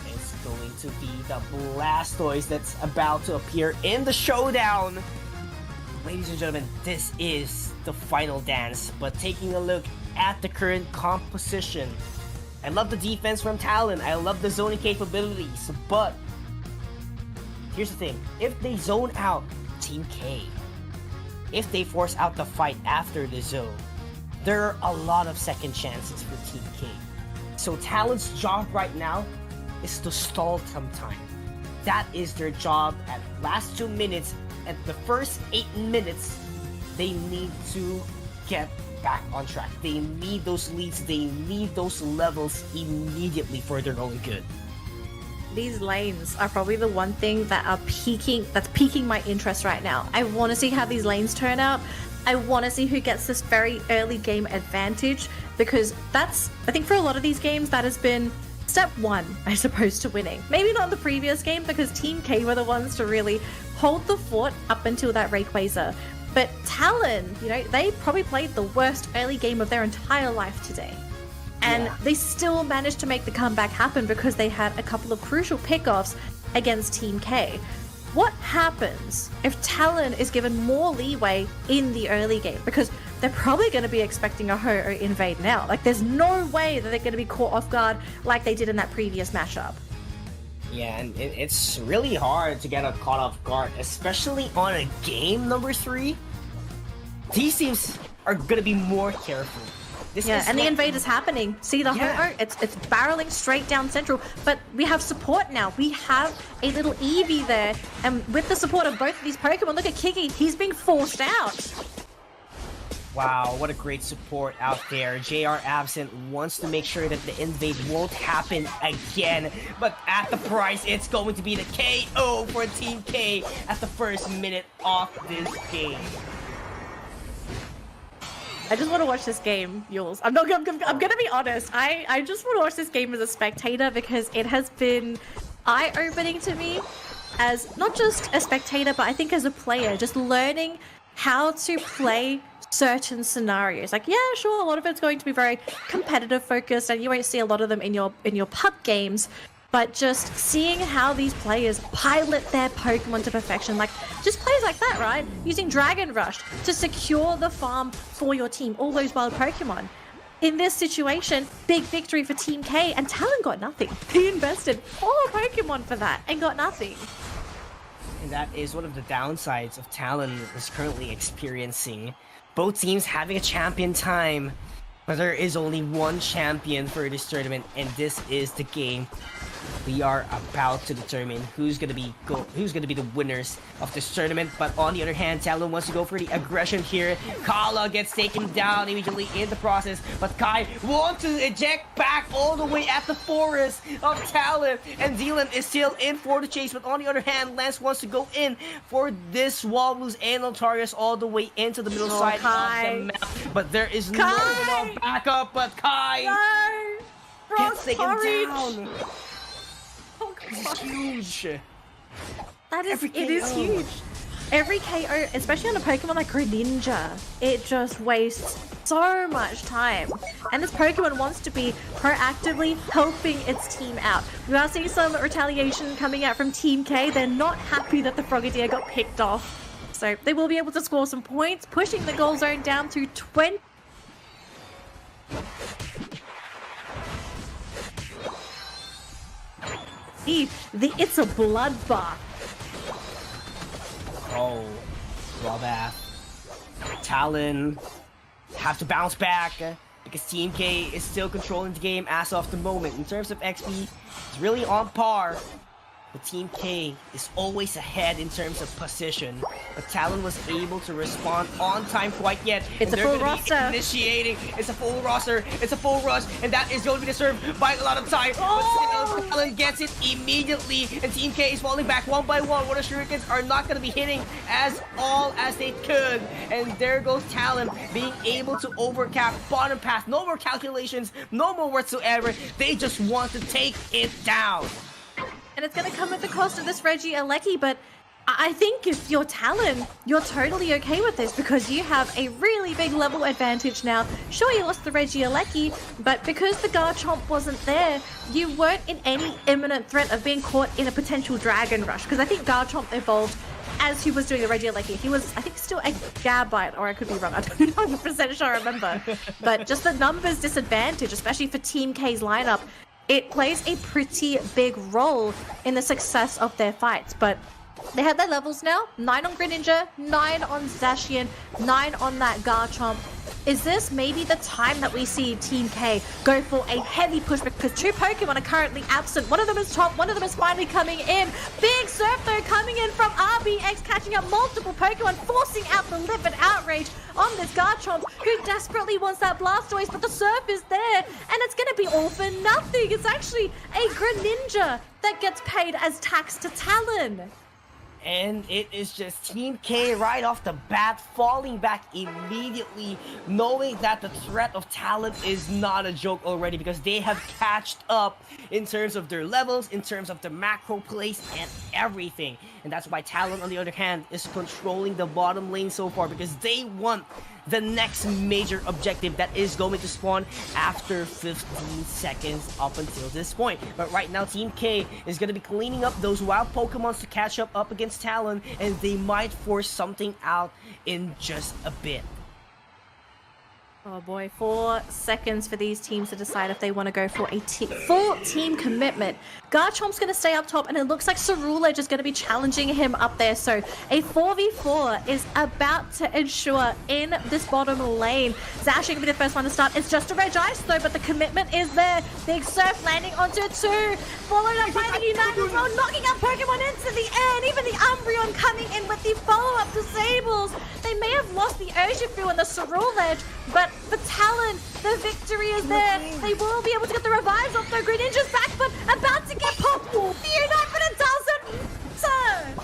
It's going to be the Blastoise that's about to appear in the showdown. Ladies and gentlemen, this is the final dance. But taking a look at the current composition, I love the defense from Talon. I love the zoning capabilities. But here's the thing. If they zone out Team K, if they force out the fight after the zone, there are a lot of second chances for Team K. So Talon's job right now is to stall some time. That is their job. At last 2 minutes, at the first 8 minutes, they need to get back on track. They need those leads, they need those levels immediately for their own good. These lanes are probably the one thing that's piquing my interest right now. I want to see how these lanes turn out. I want to see who gets this very early game advantage, because that's, I think for a lot of these games, that has been step one, I suppose, to winning. Maybe not in the previous game, because Team K were the ones to really hold the fort up until that Rayquaza. But Talon, you know, they probably played the worst early game of their entire life today. And they still managed to make the comeback happen because they had a couple of crucial pickoffs against Team K. What happens if Talon is given more leeway in the early game? Because they're probably going to be expecting a Ho-Oh invade now. Like, there's no way that they're going to be caught off guard like they did in that previous matchup. Yeah, and it's really hard to get caught off guard, especially on a game number 3. These teams are going to be more careful. And the invade is happening. See the Ho-Oh? It's barreling straight down central. But we have support now. We have a little Eevee there. And with the support of both of these Pokemon, look at Kiki. He's being forced out. Wow, what a great support out there. JR Absent wants to make sure that the invade won't happen again. But at the price, it's going to be the KO for Team K at the first minute of this game. I just want to watch this game, Yules. I'm gonna be honest. I just want to watch this game as a spectator, because it has been eye-opening to me as not just a spectator, but I think as a player, just learning how to play certain scenarios. Like, yeah, sure, a lot of it's going to be very competitive focused, and you won't see a lot of them in your puck games. But just seeing how these players pilot their Pokemon to perfection, like just plays like that, right? Using Dragon Rush to secure the farm for your team, all those wild Pokemon. In this situation, big victory for Team K, and Talon got nothing. He invested 4 Pokemon for that and got nothing. And that is one of the downsides of Talon is currently experiencing. Both teams having a champion time, but there is only one champion for this tournament, and this is the game we are about to determine who's gonna be the winners of this tournament. But on the other hand, Talon wants to go for the aggression here. Kala gets taken down immediately in the process, but Kai wants to eject back all the way at the forest of Talon, and Dylan is still in for the chase. But on the other hand, Lance wants to go in for this Swablu's and Altarius all the way into the middle side of the map. But there is no more backup, but Kai gets taken down. This is huge. It is huge. Every KO, especially on a Pokemon like Greninja, it just wastes so much time. And this Pokemon wants to be proactively helping its team out. We are seeing some retaliation coming out from Team K. They're not happy that the Frogadier got picked off. So they will be able to score some points, pushing the goal zone down to 20. It's a bloodbath. Oh, bloodbath. Talon have to bounce back because Team K is still controlling the game as of the moment. In terms of XP, it's really on par. But Team K is always ahead in terms of position, but Talon was able to respond on time quite yet. It's a full roster. Initiating. It's a full roster. It's a full rush, and that is going to be disturbed by a lot of time. But still, Talon gets it immediately, and Team K is falling back one by one. Water Shurikens are not going to be hitting as all as they could, and there goes Talon being able to overcap bottom path. No more calculations, no more whatsoever. They just want to take it down. And it's going to come at the cost of this Regieleki, but I think if you're Talon, you're totally okay with this because you have a really big level advantage now. Sure, you lost the Regieleki, but because the Garchomp wasn't there, you weren't in any imminent threat of being caught in a potential Dragon Rush, because I think Garchomp evolved as he was doing the Regieleki. He was, I think, still a Gabite, or I could be wrong. I don't know 100% sure I remember. But just the numbers disadvantage, especially for Team K's lineup, it plays a pretty big role in the success of their fights. But they have their levels now. 9 on Greninja, 9 on Zacian, 9 on that Garchomp. Is this maybe the time that we see Team K go for a heavy push, because 2 Pokemon are currently absent? One of them is top, one of them is finally coming in. Big Surf though coming in from RBX, catching up multiple Pokemon, forcing out the Lip and Outrage on this Garchomp, who desperately wants that Blastoise, but the Surf is there, and it's going to be all for nothing. It's actually a Greninja that gets paid as tax to Talon. And it is just Team K right off the bat falling back immediately, knowing that the threat of Talon is not a joke already because they have catched up in terms of their levels, in terms of the macro plays, and everything. And that's why Talon, on the other hand, is controlling the bottom lane so far because they want the next major objective that is going to spawn after 15 seconds up until this point. But right now, Team K is going to be cleaning up those wild Pokemons to catch up against Talon, and they might force something out in just a bit. Oh boy, 4 seconds for these teams to decide if they want to go for a full team commitment. Garchomp's going to stay up top, and it looks like Cerulege is going to be challenging him up there. So a 4v4 is about to ensure in this bottom lane. Zash going to be the first one to start. It's just a Reg Ice though, but the commitment is there. Big Surf landing onto 2, followed up by the Unite as well, knocking out Pokemon into the air, and even the Umbreon coming in with the follow-up disables. They may have lost the Urshifu and the Cerulege, but for Talon, the victory is there. They will be able to get the revives off though. Greninja's back, but about to get popped. The Unite, but it doesn't matter.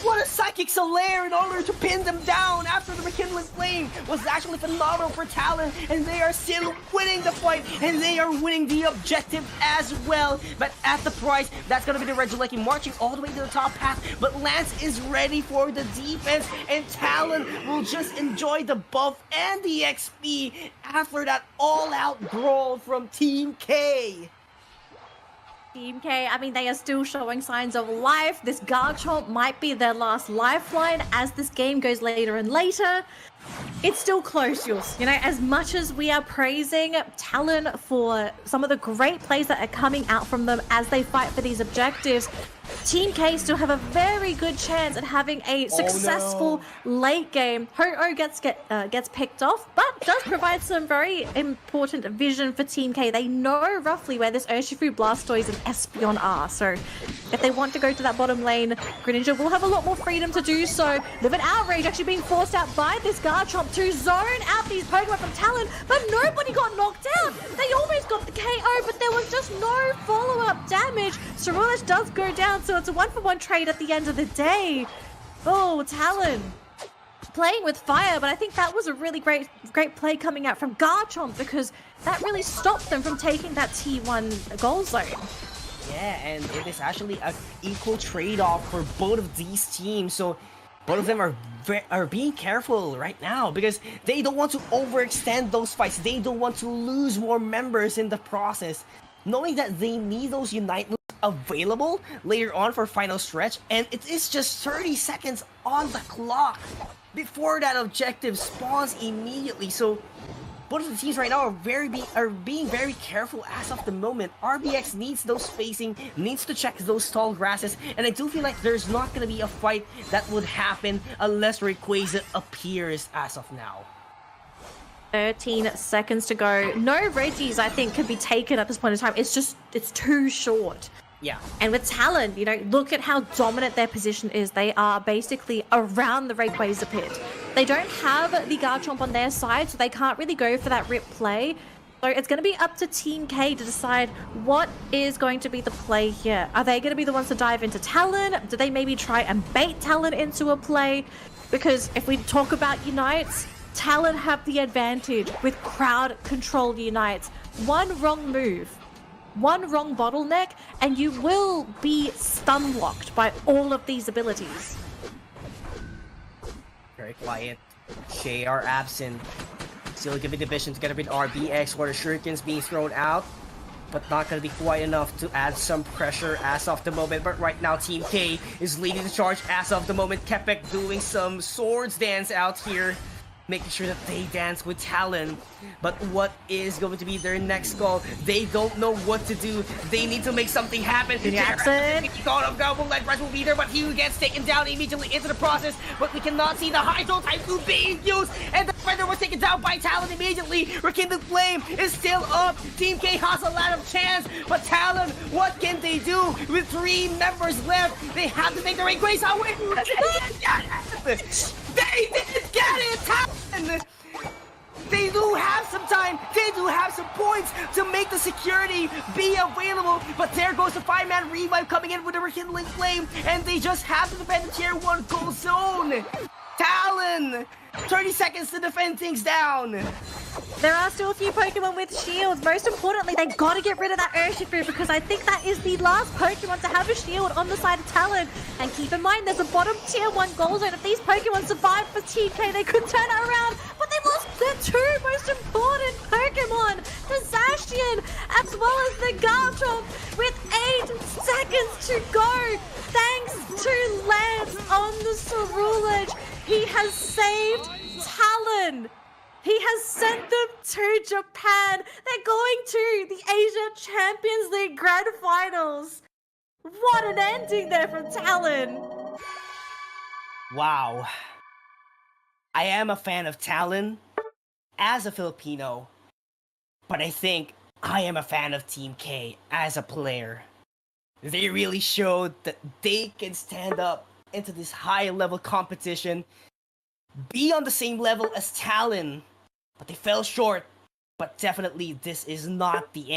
What a Psychic Solaire in order to pin them down after the Rekindling Flame was actually phenomenal for Talon, and they are still winning the fight, and they are winning the objective as well. But at the price, that's going to be the Regieleki marching all the way to the top path, but Lance is ready for the defense, and Talon will just enjoy the buff and the XP after that all-out brawl from Team K. Team K, I mean, they are still showing signs of life. This Garchomp might be their last lifeline as this game goes later and later. It's still close, Jules. You know, as much as we are praising Talon for some of the great plays that are coming out from them as they fight for these objectives, Team K still have a very good chance at having a successful late game. Ho-Oh gets picked off, but does provide some very important vision for Team K. They know roughly where this Urshifu, Blastoise, and Espeon are. So if they want to go to that bottom lane, Greninja will have a lot more freedom to do so. Live an Outrage actually being forced out by this Garchomp to zone out these Pokemon from Talon, but nobody got knocked out. They almost got the KO, but there was just no follow-up damage. Cerulege does go down, so it's a 1-for-1 trade at the end of the day. Oh, Talon playing with fire, but I think that was a really great play coming out from Garchomp because that really stopped them from taking that T1 goal zone. Yeah, and it is actually an equal trade-off for both of these teams, so both of them are being careful right now because they don't want to overextend those fights. They don't want to lose more members in the process, knowing that they need those Unite moves available later on for final stretch, and it is just 30 seconds on the clock before that objective spawns immediately. So both of the teams right now are being very careful as of the moment. RBX needs those spacing, needs to check those tall grasses, and I do feel like there's not going to be a fight that would happen unless Rayquaza appears as of now. 13 seconds to go. No Reggies, I think, can be taken at this point in time. It's too short. Yeah. And with Talon, you know, look at how dominant their position is. They are basically around the Rayquaza pit. They don't have the Garchomp on their side, so they can't really go for that rip play. So it's going to be up to Team K to decide what is going to be the play here. Are they going to be the ones to dive into Talon? Do they maybe try and bait Talon into a play? Because if we talk about Unites, Talon have the advantage with crowd control Unites. One wrong move, one wrong bottleneck, and you will be stun locked by all of these abilities. Very quiet. Shay are absent. Still giving the vision to get rid of RBX, where the shurikens being thrown out, but not going to be quite enough to add some pressure as of the moment. But right now, Team K is leading the charge as of the moment. Kepek doing some swords dance out here, making sure that they dance with Talon. But what is going to be their next call? They don't know what to do. They need to make something happen. Jackson! God of Gobble Leg Rush will be there, but he gets taken down immediately into the process. But we cannot see the Hydro Typhoon being used, and the Defender was taken down by Talon immediately. Rekindling Flame is still up. Team K has a lot of chance, but Talon, what can they do with 3 members left? They have to take the Rayquaza away. They didn't get it, Talon! They do have some time. time, they do have some points to make the security be available, but there goes the 5-man revive coming in with a rekindling flame, and they just have to defend the tier 1 goal zone. Talon, 30 seconds to defend things down. There are still a few Pokemon with shields. Most importantly, they gotta get rid of that Urshifu because I think that is the last Pokemon to have a shield on the side of Talon. And keep in mind, there's a bottom tier 1 goal zone. If these Pokemon survive for Team K, they could turn it around. But they lost their 2 most important Pokemon, the Zacian, as well as the Garchomp, with 8 seconds to go. Thanks to Lance on the Cerulege, he has saved Talon. He has sent them to Japan. They're going to the Asia Champions League Grand Finals. What an ending there from Talon. Wow. I am a fan of Talon as a Filipino, but I think I am a fan of Team K as a player. They really showed that they can stand up into this high-level competition, be on the same level as Talon, but they fell short. But definitely, this is not the end.